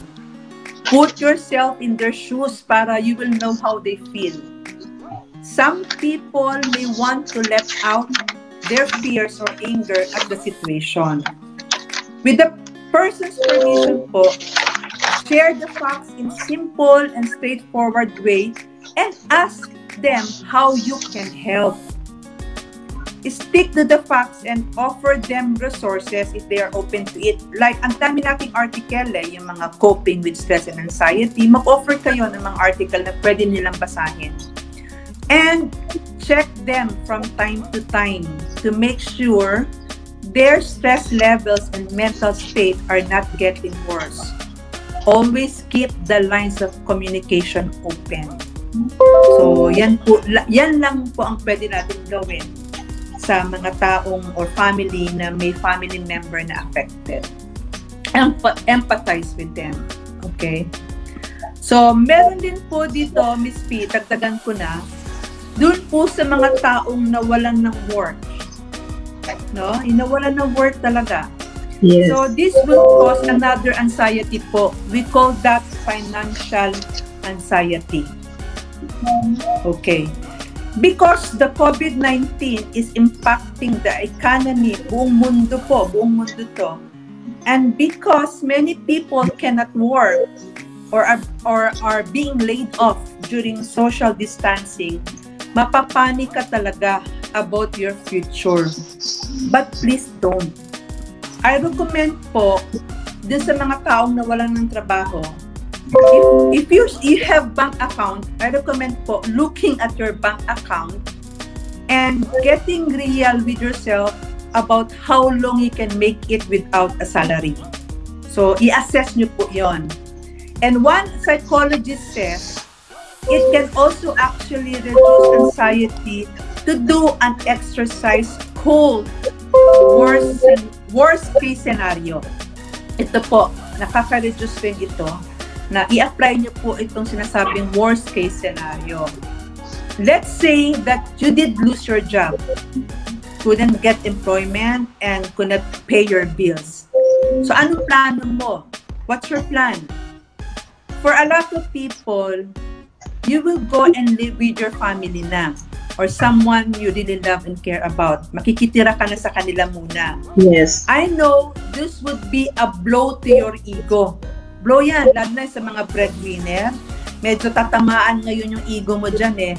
Put yourself in their shoes para you will know how they feel. Some people may want to let out their fears or anger at the situation. With the person's permission po, share the facts in simple and straightforward way and ask them how you can help. Stick to the facts and offer them resources if they are open to it. Like, ang dami nating article yung mga coping with stress and anxiety, mag-offer kayo ng mga article na pwede nilang basahin. And check them from time to time to make sure their stress levels and mental state are not getting worse. Always keep the lines of communication open. So, yan lang po ang pwede natin gawin sa mga taong or family na may family member na affected. Empathize with them. Okay? So, meron din po dito, Miss P, dagdagan ko na, dun po sa mga taong nawalan ng work. No? Inawalan ng work talaga. Yes. So, this will cause another anxiety po. We call that financial anxiety. Okay. Because the COVID-19 is impacting the economy, buong mundo to. And because many people cannot work or are being laid off during social distancing, mapapanik ka talaga about your future. But please don't. I recommend po dun sa mga taong nawalan ng trabaho, if you have bank account, I recommend po looking at your bank account and getting real with yourself about how long you can make it without a salary. So, i-assess nyo po yon. And one psychologist says, it can also actually reduce anxiety to do an exercise called worst case scenario. Ito po, nakaka-reduce rin ito na i-apply nyo po itong sinasabing worst case scenario. Let's say that you did lose your job, couldn't get employment, and could not pay your bills. So, anong plano mo? What's your plan? For a lot of people, you will go and live with your family na or someone you really love and care about. Makikitira ka na sa kanila muna. Yes. I know this would be a blow to your ego. Blow yan, lalo na sa mga breadwinner. Medyo tatamaan ngayon yung ego mo dyan eh.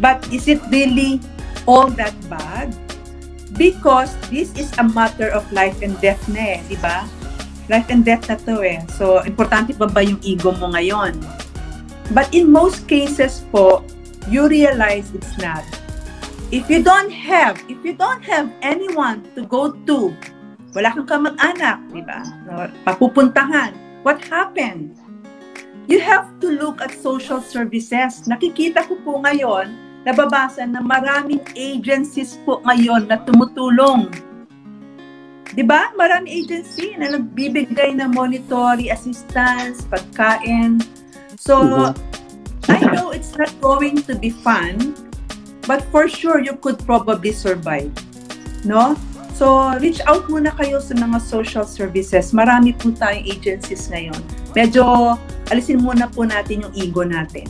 But is it really all that bad? Because this is a matter of life and death na eh, di ba? Life and death na to eh. So, importante pa ba yung ego mo ngayon? But in most cases po, you realize it's not. If you don't have anyone to go to, wala kang kamag-anak, di ba? Papupuntahan. What happened? you have to look at social services. Nakikita ko po ngayon, nababasa na maraming agencies po ngayon na tumutulong. Diba? Maraming agency na nagbibigay ng monetary assistance, pagkain. So, I know it's not going to be fun, but for sure, you could probably survive. No? So, reach out muna kayo sa mga social services. Marami po tayong agencies ngayon. Medyo, alisin muna po natin yung ego natin.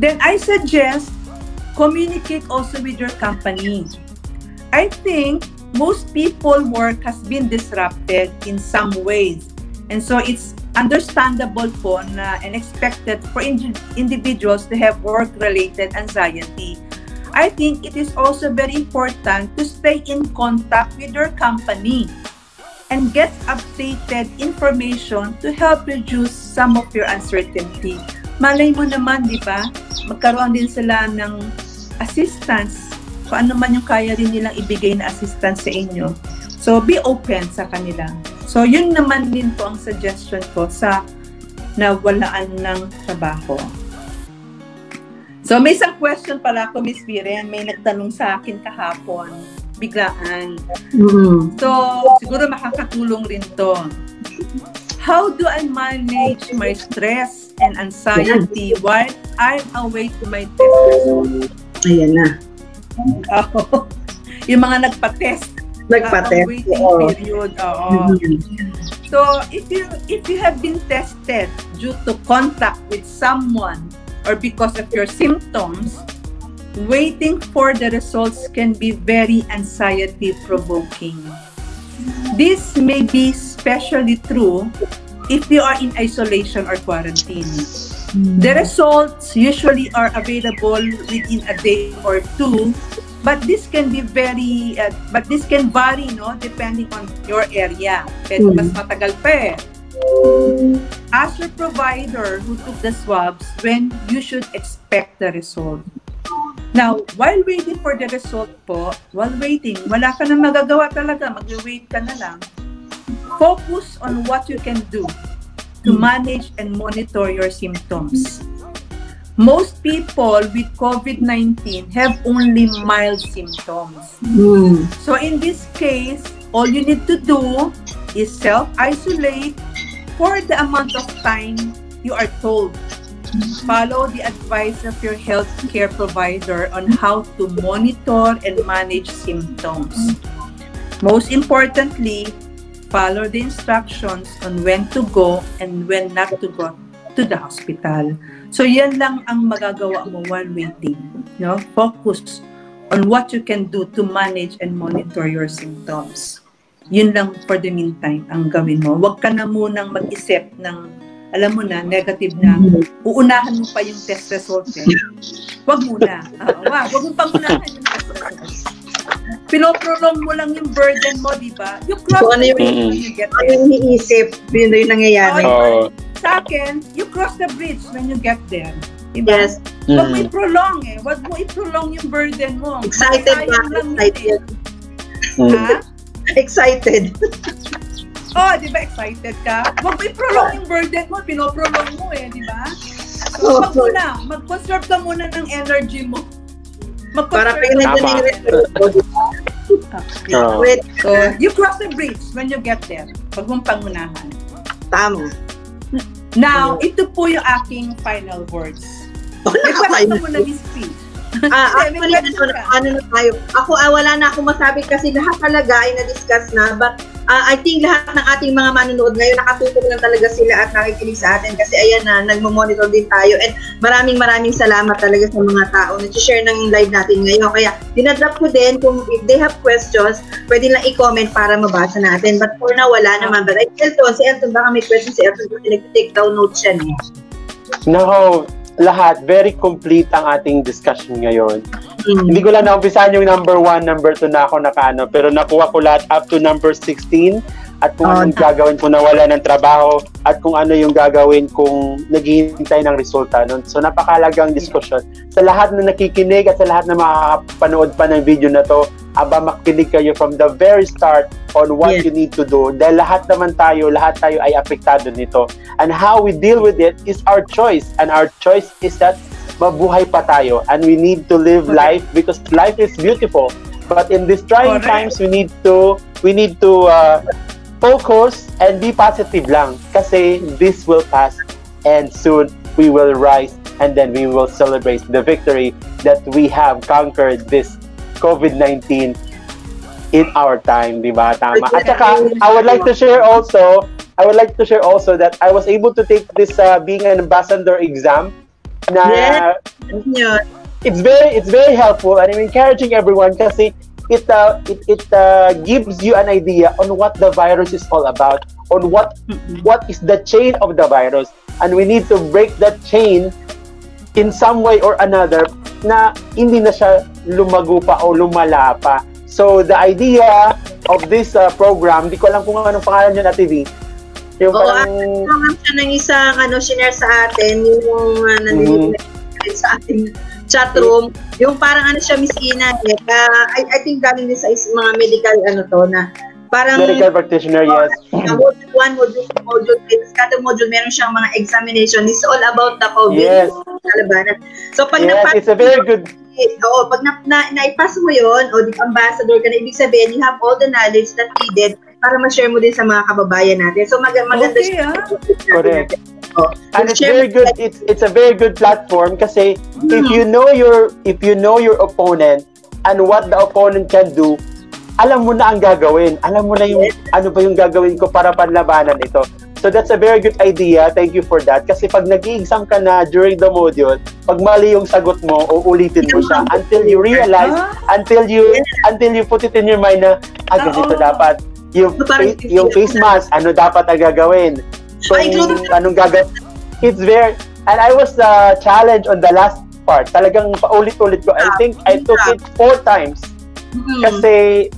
Then, I suggest, communicate also with your company. I think, most people work has been disrupted in some ways. And so it's understandable po na and expected for individuals to have work-related anxiety. I think it is also very important to stay in contact with your company and get updated information to help reduce some of your uncertainty. Malay mo naman, di ba? Magkaroon din sila ng assistance kung ano man yung kaya rin nilang ibigay na assistance sa inyo. So, be open sa kanila. So, yun naman din po ang suggestion ko sa nawalaan ng trabaho. So, may isang question pala ako, Miss Viren. May nagtanong sa akin kahapon. Biglaan. So, siguro makakatulong rin to. How do I manage my stress and anxiety while I'm away to my test result? Ayan na. Yung mga nagpa-test. Waiting period. So, if you have been tested due to contact with someone or because of your symptoms, waiting for the results can be very anxiety-provoking. This may be especially true if you are in isolation or quarantine. The results usually are available within a day or two, but this can be this can vary, no, depending on your area. Pero mas matagal pa eh. Ask your provider who took the swabs when you should expect the result. Now, while waiting for the result po, while waiting, wala ka na magagawa talaga, mag-wait ka na lang. Focus on what you can do to manage and monitor your symptoms. Most people with COVID-19 have only mild symptoms. So in this case, all you need to do is self-isolate for the amount of time you are told. Follow the advice of your healthcare provider on how to monitor and manage symptoms. Most importantly, follow the instructions on when to go and when not to go to the hospital. So yan lang ang magagawa mo while waiting. No? Focus on what you can do to manage and monitor your symptoms. Yun lang for the meantime ang gawin mo. Huwag ka na munang mag-isip ng, alam mo na, negative na, uunahan mo pa yung test result. Huwag muna. Huwag mong pangunahan yung test result. Pinoprolong mo lang yung burden mo, di ba? You cross the bridge when you get there. Ano yung iniisip, yun na yung nangyayari. Sa akin, you cross the bridge when you get there. Diba? Yes. Huwag mo i-prolong eh. Huwag mo i-prolong yung burden mo. Excited ba? Excited. Ha? Excited. Di ba excited ka? Huwag mo i-prolong yung burden mo. Pinoprolong mo eh, di ba? So, wag muna. Mag-conserve ka muna ng energy mo. Para pinag-result. So, you cross the bridge when you get there. Huwag mong pangunahan. Tama. Now, ito po yung aking final words. May question mo na, Miss P. Actually, ano na tayo. Ako, wala na akong masabi kasi lahat talaga ay na-discuss na. But I think lahat ng ating mga manonood ngayon, nakatutok lang talaga sila at nakikinig sa atin kasi ayan na, nagmo-monitor din tayo. And maraming salamat talaga sa mga tao na share ng live natin ngayon. Kaya dinadrop ko din kung if they have questions, pwede lang i-comment para mabasa natin. But for now, wala naman. But si Elton, baka may question si Elton kasi nag-take down notes siya niya. No, lahat, very complete ang ating discussion ngayon. Hindi ko lang naumpisahan yung number 1, number 2 na ako nakaano, pero nakuha ko lahat up to number 16. at kung anong gagawin kung nawala ng trabaho, at kung ano yung gagawin kung naghihintay ng resulta nun. So napakalagang diskusyon. Sa lahat na nakikinig at sa lahat na makapanood pa ng video na to, makinig kayo from the very start on what you need to do. Dahil lahat tayo ay apektado nito. And how we deal with it is our choice. And our choice is that mabuhay pa tayo. And we need to live life because life is beautiful. But in these trying times, we need to focus and be positive lang. Kasi this will pass and soon we will rise and then we will celebrate the victory that we have conquered this COVID-19 in our time, di ba? Tama. At saka, I would like to share also that I was able to take this being an ambassador exam na it's very helpful, and I'm encouraging everyone kasi it gives you an idea on what the virus is all about, on what is the chain of the virus, and we need to break that chain in some way or another na hindi na siya lumago pa o lumala pa. So the idea of this program, di ko alam kung anong pangalan niya na TV. Yung parang siya ng isang share sa atin, yung nandito sa ating chat room, yung parang siya Miss Ina, I think galing din sa mga medical na parang medical practitioner, yes. Module 1, module 2, module 3, kada module meron siyang mga examination. It's all about the COVID. Yes. So pag it's a very good. Pag naipas mo yun, o ambassador ka na, ibig sabihin, you have all the knowledge that needed para ma-share mo din sa mga kababayan natin. So maganda siya. Correct. And it's very good. It's a very good platform kasi if you know your opponent and what the opponent can do, alam mo na ang gagawin. Alam mo na yung ano ba yung gagawin ko para panlabanan ito. So that's a very good idea. Thank you for that. Kasi pag nag-i-exam ka na during the module, pag mali yung sagot mo, uulitin mo siya until you realize, until you put it in your mind na ganito dapat. Yung face mask, ano dapat ang gagawin? Anong gagawin? It's very, and I was challenged on the last part. Talagang paulit-ulit ko. I think I took it 4 times. Kasi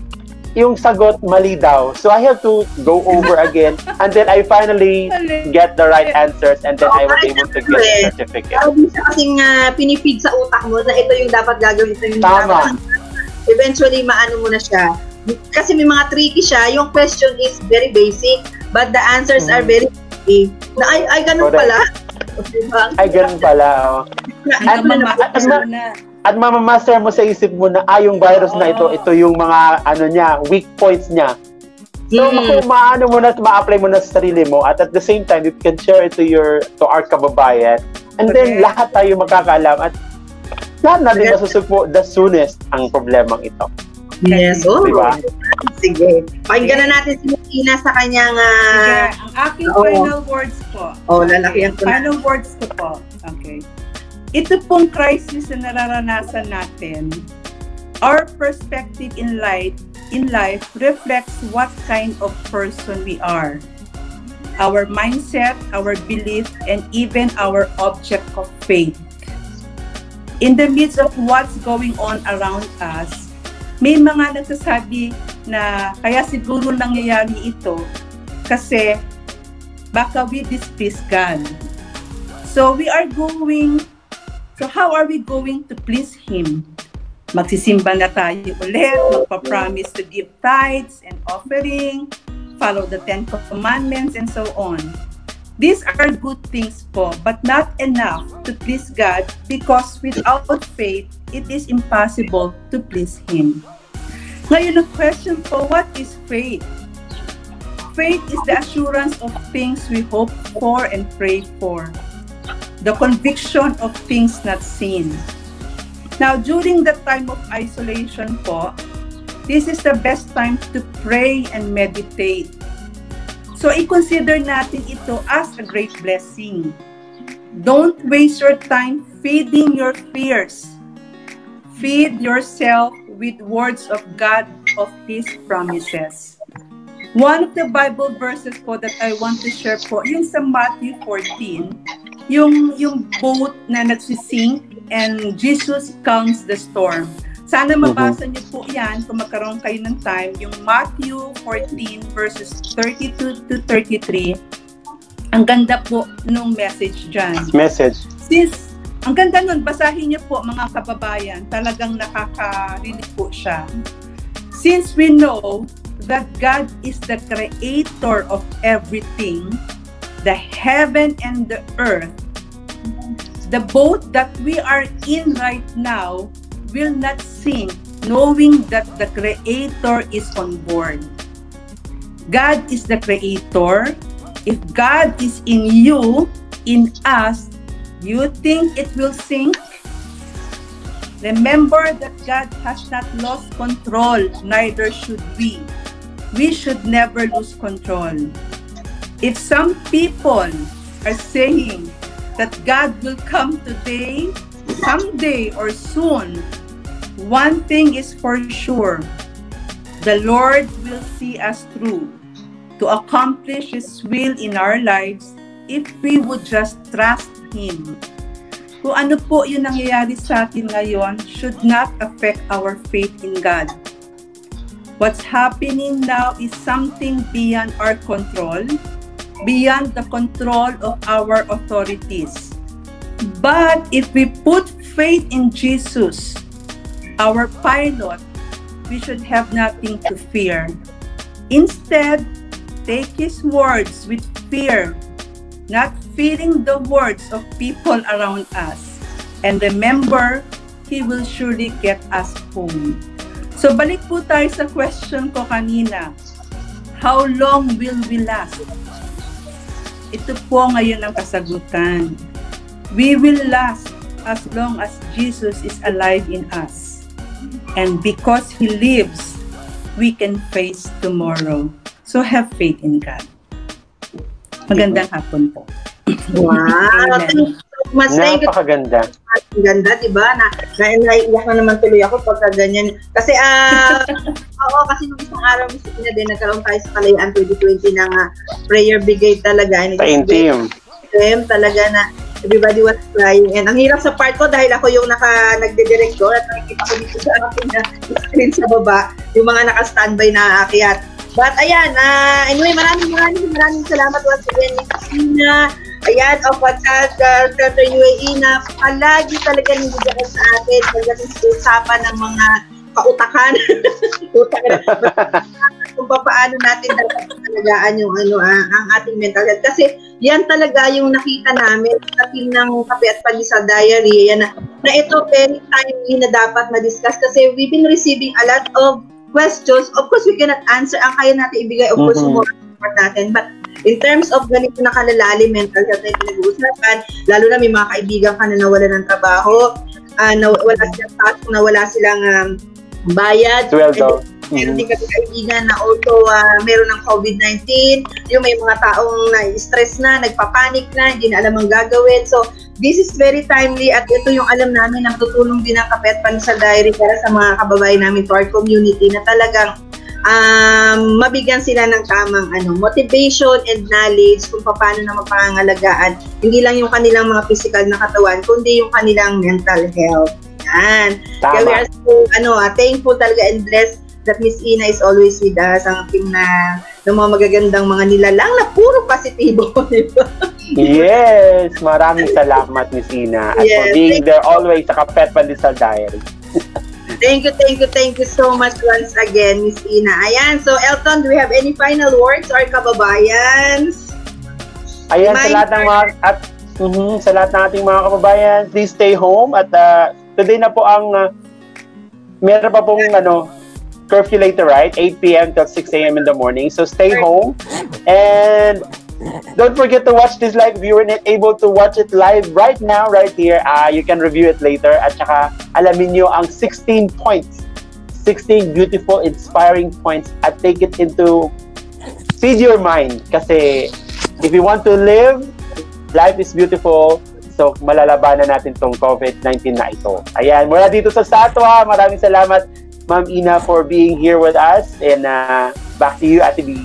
yung sagot mali daw. So I have to go over again and then I finally get the right answers and then I was able to get the certificate. Hindi siya kasing pinipid sa utak mo na ito yung dapat gagawin, ito yung dapat. Eventually, maano mo na siya. Kasi may mga tricky siya. Yung question is very basic but the answers are very tricky. Na ay ganun pala. Ay ganun pala. At mamamaster mo sa isip mo na yung virus na ito yung mga weak points niya. So maano mo na, ma-apply mo na sa sarili mo at the same time you can share it to our kababayan and then lahat tayo makakaalam at lahat natin masusugpo the soonest ang problemang ito. Yes, diba? Sige. Pakinggan na natin si Ina sa kanyang ang aking final words po. Lalaki ang final words ko po. Okay. Ito pong crisis na nararanasan natin, our perspective in life reflects what kind of person we are. Our mindset, our belief, and even our object of faith. In the midst of what's going on around us, may mga nagsasabi na kaya siguro nangyayari ito kasi baka we displease God. So how are we going to please Him? Magsisimba na tayo ulit, magpa-promise to give tithes and offering, follow the 10 commandments, and so on. These are good things po, but not enough to please God because without faith, it is impossible to please Him. Ngayon, ang question po, what is faith? Faith is the assurance of things we hope for and pray for. The conviction of things not seen. Now, during the time of isolation po, this is the best time to pray and meditate. So, i-consider natin ito as a great blessing. Don't waste your time feeding your fears. Feed yourself with words of God, of His promises. One of the Bible verses po that I want to share po, yung sa Matthew 14, yung boat na nagsisink and Jesus calms the storm. Sana mabasa niyo po yan kung magkaroon kayo ng time, yung Matthew 14 verses 32 to 33. Ang ganda po nung message dyan. Since, ang ganda nun, basahin niyo po mga kababayan, talagang nakaka-relate po siya. Since we know that God is the creator of everything, the heaven and the earth, the boat that we are in right now will not sink, knowing that the Creator is on board. God is the Creator. If God is in you, in us, you think it will sink? Remember that God has not lost control, neither should we. We should never lose control. If some people are saying that God will come today, someday, or soon, one thing is for sure. The Lord will see us through to accomplish His will in our lives if we would just trust Him. Kung ano po yung nangyayari sa atin ngayon should not affect our faith in God. What's happening now is something beyond our control, beyond the control of our authorities. But if we put faith in Jesus, our pilot, we should have nothing to fear. Instead, take His words with fear, not fearing the words of people around us. And remember, He will surely get us home. So balik po tayo sa question ko kanina. How long will we last? Ito po ngayon ang kasagutan. We will last as long as Jesus is alive in us. And because He lives, we can face tomorrow. So have faith in God. Magandang hapon po. Wow! Mas napakaganda. Ang ganda, diba? Naiiyak na naman tuloy ako pagka ganyan. Kasi, oo, kasi nung isang araw, Miss Ina din, nagkaroon tayo sa Kalayaan 2020 ng prayer brigade talaga. Sa intim. Talaga na everybody was crying. And ang hirap sa part ko dahil ako yung nagdidirektor at nakikita ko dito sa akin na screen sa baba, yung mga naka-standby na aakyat. But ayan, anyway, maraming salamat once again, Miss Ina. Ayan, of WhatsApp Center UAE na palagi talaga nandiyan sa atin pagdating sa usapan ng mga kautakan. Kung paano natin dapat pangalagaan yung ang ating mental health. Kasi yan talaga yung nakita namin sa team ng Kape at Pandesal Diary. Yan na ito very timely na dapat ma-discuss kasi we've been receiving a lot of questions. Of course, we cannot answer. Ang kaya natin ibigay, of course, yung mga support natin. But in terms of ganito na kalalalim mental health na pinag-uusapan, lalo na may mga kaibigan ka na nawala ng trabaho, wala silang task, nawala silang bayad. Meron din kami kaibigan na also meron ng COVID-19, yung may mga taong na-stress na, nagpapanik na, hindi na alam ang gagawin. So, this is very timely at ito yung alam namin na tutulong din ang Kape at Pandesal Diary para sa mga kababayan namin to our community na talagang mabigyan sila ng tamang motivation and knowledge kung paano na mapangalagaan hindi lang yung kanilang mga physical na katawan kundi yung kanilang mental health. Yan. Kaya we are so thankful talaga and blessed that Miss Ina is always with us, ang team na ng mga magagandang mga nilalang na puro positibo. Yes! Maraming salamat, Miss Ina, at for being there always sa Kape at Pandesal Diary. Thank you so much once again, Miss Ina. Ayan, so Elton, do we have any final words or kababayans? Ayan, sa lahat ng mga sa lahat ng ating mga kababayan, please stay home at today na po ang meron pa pong curfew later, right? 8 p.m. till 6 a.m. in the morning. So stay home and don't forget to watch this live. If you were not able to watch it live right now, right here, you can review it later. At saka alamin nyo ang 16 points. 16 beautiful, inspiring points at take it into feed your mind. Kasi if you want to live, life is beautiful. So malalabanan natin tong COVID-19 na ito. Ayan, mula dito sa Satwa, maraming salamat Ma'am Ina for being here with us and back to you, Ate B.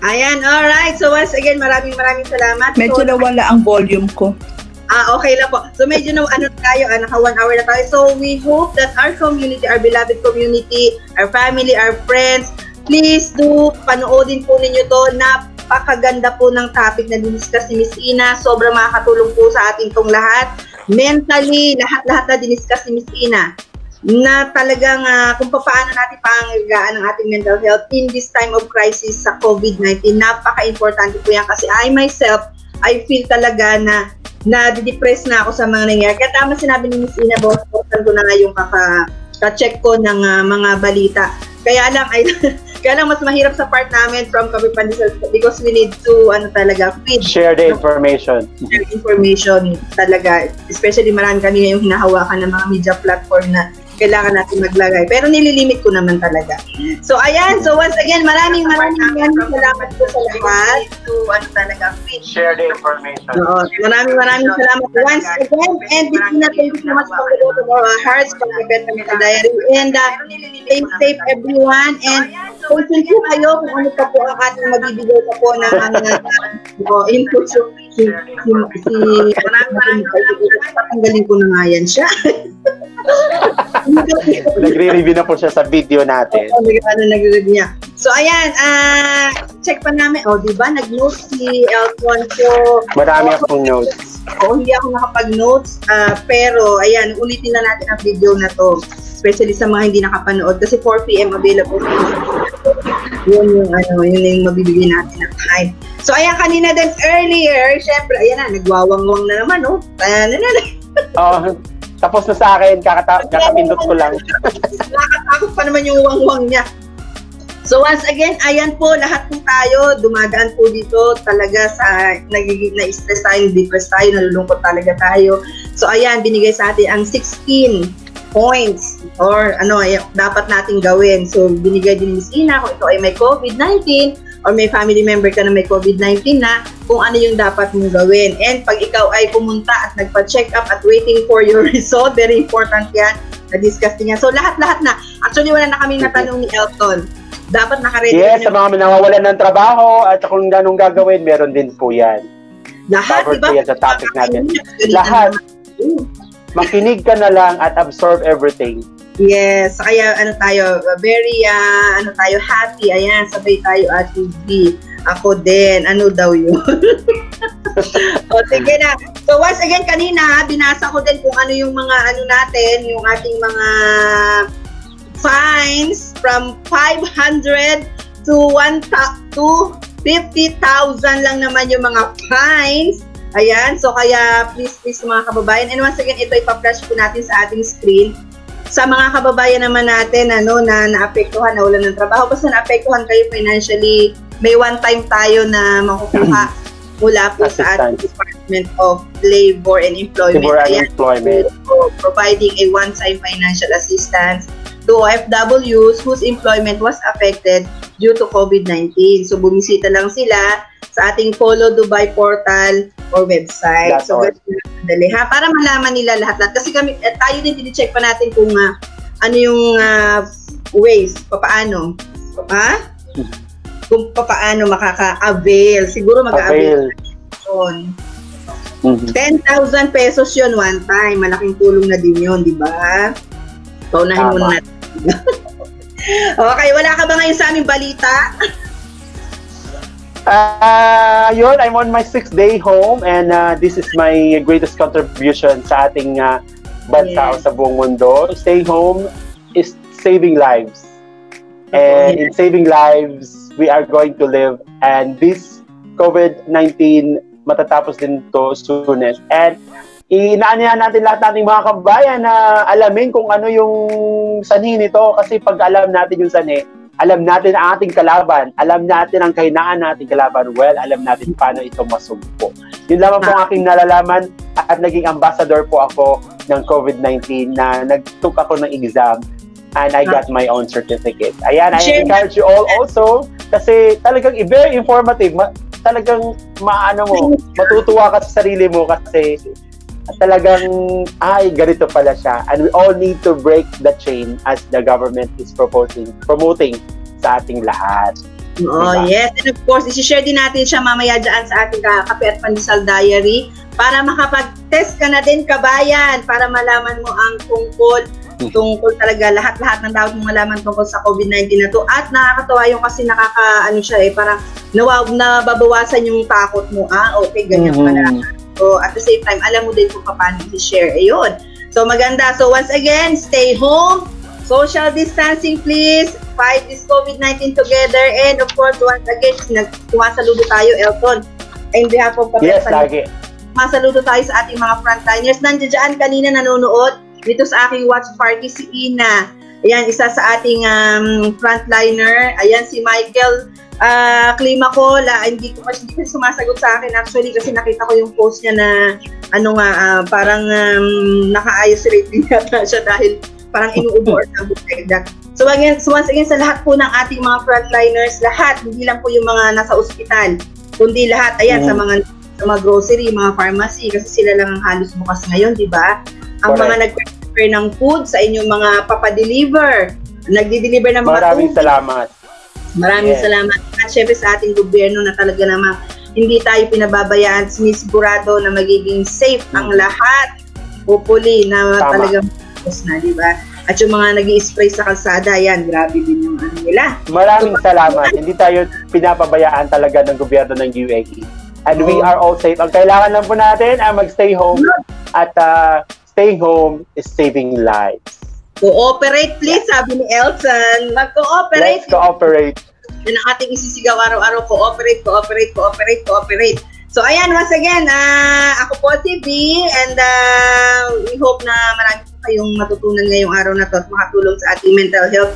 Ayan, alright. So once again, maraming salamat. Medyo nawala ang volume ko. Okay lang po. So medyo tayo, naka 1 hour na tayo. So we hope that our community, our beloved community, our family, our friends, please do panoodin po ninyo to. Napakaganda po ng topic na diniscuss ni Miss Ina. Sobrang makakatulong po sa ating tong lahat. Mentally, lahat na diniscuss ni Miss Ina. Na talagang kung paano natin pangalagaan ang ating mental health in this time of crisis sa COVID-19. Napaka-importante po yan kasi I feel talaga na na-depress na ako sa mga nangyayari. Kaya tama sinabi ni Miss Ina, boss, ko na nga yung ka-check ko ng mga balita. Kaya lang mas mahirap sa part namin from Kami Pandesal because we need to share the information. Share information talaga. Especially marami kami ngayong hinahawakan ng mga media platform na kailangan natin maglagay. Pero nililimit ko naman talaga. So, ayan. So, once again, maraming salamat po sa lahat. Share the information. Oo. Maraming salamat once again. And this is not thank you so much for the hearts from the Pandemic Diary. And stay safe everyone. And patient po kayo kung ano pa po ang ating magbibigay pa po ng input. Patanggalin ko na nga yan siya. Nagre-review na po siya sa video natin. Nagre-review niya. So, ayan, check pa namin. Di ba? Nag-note si Alfonso. Marami akong notes. Hindi ako nakapag-notes. Pero, ayan, ulitin na natin ang video na to. Especially sa mga hindi nakapanood. Kasi 4 p.m. available. Yun yung mabibigay natin ng time. So, ayan, kanina din earlier, syempre, ayan na, nagwawangwang na naman, no? Tapos na sa akin, kakapindot ko lang. Nakakatakot pa naman yung wangwang niya. So once again, ayan po, lahat po tayo, dumadaan po dito talaga sa nagiging na-stress tayo, depressed tayo, nalulungkot talaga tayo. So ayan, binigay sa atin ang 16 points or dapat nating gawin. So binigay din ni Miss Ina kung ito ay may COVID-19 or may family member ka na may COVID-19 na kung ano yung dapat mong gawin. And pag ikaw ay pumunta at nagpa-check up at waiting for your result, very important yan, na-discuss din yan. So lahat-lahat na. Actually, wala na kaming natanong ni Elton. Dapat naka-ready. Yes, sa mga nawawalan ng trabaho at kung ganong gagawin, meron din po yan. Lahat, covered diba? Po yan sa topic natin. Lahat. Makinig ka na lang at absorb everything. Yes, kaya very happy. Ayan, sabay tayo at TV. Ako din, daw yun? Sige na. So once again, kanina, binasa ko din kung ano yung mga natin, yung ating mga fines from 500 to 50,000 lang naman yung mga fines. Ayan, so kaya please mga kababayan. And once again, ito ipa-flash po natin sa ating screen. Sa mga kababayan naman natin na naapektuhan, nawalan ng trabaho, basta naapektuhan kayo financially, may one-time tayo na makukuha mula po sa ating Department of Labor and Employment. So, providing a one-time financial assistance to OFWs whose employment was affected due to COVID-19. So, bumisita lang sila sa ating Follow Dubai portal or website. That's all. Dali, para malaman nila lahat. Kasi tayo din tinicheck pa natin kung ano yung ways, paano. Kung paano makaka-avail. Siguro mag-avail. 10,000 pesos yun one time. Malaking tulong na din yun, di ba? Paunahin muna natin. Okay, wala ka ba ngayon sa aming balita? Yun, I'm on my 6th day home and this is my greatest contribution sa ating bansa sa buong mundo. Staying home is saving lives. And in saving lives, we are going to live. And this COVID-19 matatapos din to soonest. And inaanyahan natin lahat nating mga kababayan na alamin kung ano yung sanhi nito. Kasi pag alam natin yung sanhi, alam natin ang ating kalaban, alam natin ang kahinaan nating kalaban, alam natin paano ito masugpo. Yun lamang po ang aking nalalaman at naging ambassador po ako ng COVID-19 na nag-took ako ng exam and I got my own certificate. Ayan, I encourage you all also kasi talagang very informative. Talagang matutuwa ka sa sarili mo kasi talagang, ganito pala siya. And we all need to break the chain as the government is promoting sa ating lahat. Oh, diba? Yes. And of course, isi-share din natin siya mamaya dyan sa ating Kape at Pandesal Diary para makapag-test ka na din, kabayan, para malaman mo ang tungkol talaga lahat-lahat ng dapat mong malaman tungkol sa COVID-19 na to. At nakakatawa yung kasi parang nababawasan yung takot mo. Okay, ganyan pala. So, at the same time, alam mo din kung paano i-share. Ayun. So, maganda. So, once again, stay home. Social distancing, please. Fight this COVID-19 together. And of course, once again, sumasaludo tayo, Elton. In behalf of Yes, lagi. Sumasaludo tayo sa ating mga frontliners. Nandiyan kanina nanonood dito sa aking watch party si Ina. Ayan, isa sa ating frontliner. Ayan, si Michael Climacola. Hindi ko sumasagot sa akin actually kasi nakita ko yung post niya na parang naka-isolate din yata siya dahil parang inuubo or something like that. So once again sa lahat po ng ating mga frontliners, lahat, hindi lang po yung mga nasa ospital, kundi lahat, ayan, sa mga grocery, mga pharmacy, kasi sila lang ang halos bukas ngayon, di ba? Ang mga nag-prepare ng food sa inyong mga papadeliver, nagdi-deliver ng mga Maraming salamat. Maraming salamat. At syempre sa ating gobyerno na talaga namang hindi tayo pinababayaan, sinisigurado na magiging safe ang lahat. Hopefully na talagang na, di ba? At yung mga nag-i-spray sa kalsada, yan, grabe din yung nila. Maraming salamat. Hindi tayo pinapabayaan talaga ng gobyerno ng UAE. And we are all safe. Ang kailangan lang po natin ay mag-stay home. At staying home is saving lives. Cooperate, please, sabi ni Elton. Mag-cooperate. Let's cooperate. Yan ang ating isisigaw araw-araw. Cooperate, cooperate, cooperate, cooperate. So, ayan, once again, ako po si B, and we hope na marami po kayong matutunan ngayong araw na to at makatulong sa ating mental health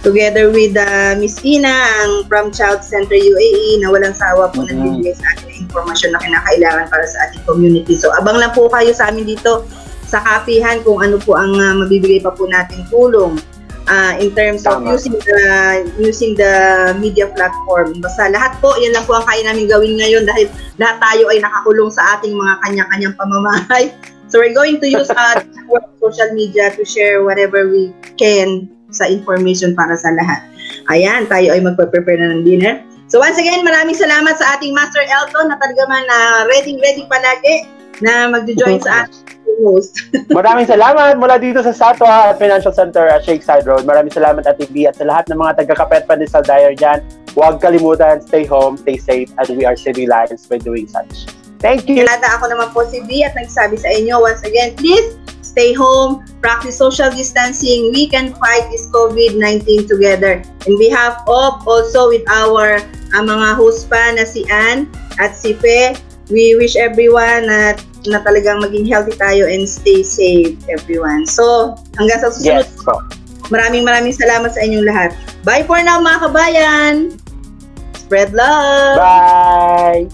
together with Miss Ina, ang from Child Center UAE, na walang sawa po nagbibigay sa atin ng impormasyon na kinakailangan para sa ating community. So, abang lang po kayo sa amin dito sa kapihan kung ano po ang mabibigay pa po nating tulong in terms of using the media platform. Basta lahat po, yan lang po ang kaya namin gawin ngayon dahil lahat tayo ay nakakulong sa ating mga kanya-kanyang pamamahay. So we're going to use social media to share whatever we can sa information para sa lahat. Ayan, tayo ay magpe-prepare na ng dinner. So once again, maraming salamat sa ating Master Elton na talaga man ready palagi na mag-join sa ating host. Maraming salamat mula dito sa Satwa at Financial Center at Shakeside Road. Maraming salamat at TV at sa lahat ng mga taga-Kapet Pandesal Dyer dyan. Huwag kalimutan, stay home, stay safe, and we are saving lives by doing such. Thank you! Ako naman po si B at nagsabi sa inyo once again, please stay home, practice social distancing. We can fight this COVID-19 together. In behalf of also with our mga host pa na si Ann at si Pe, we wish everyone na talagang maging healthy tayo and stay safe, everyone. So, hanggang sa susunod po. Maraming salamat sa inyong lahat. Bye for now, mga kabayan! Spread love! Bye!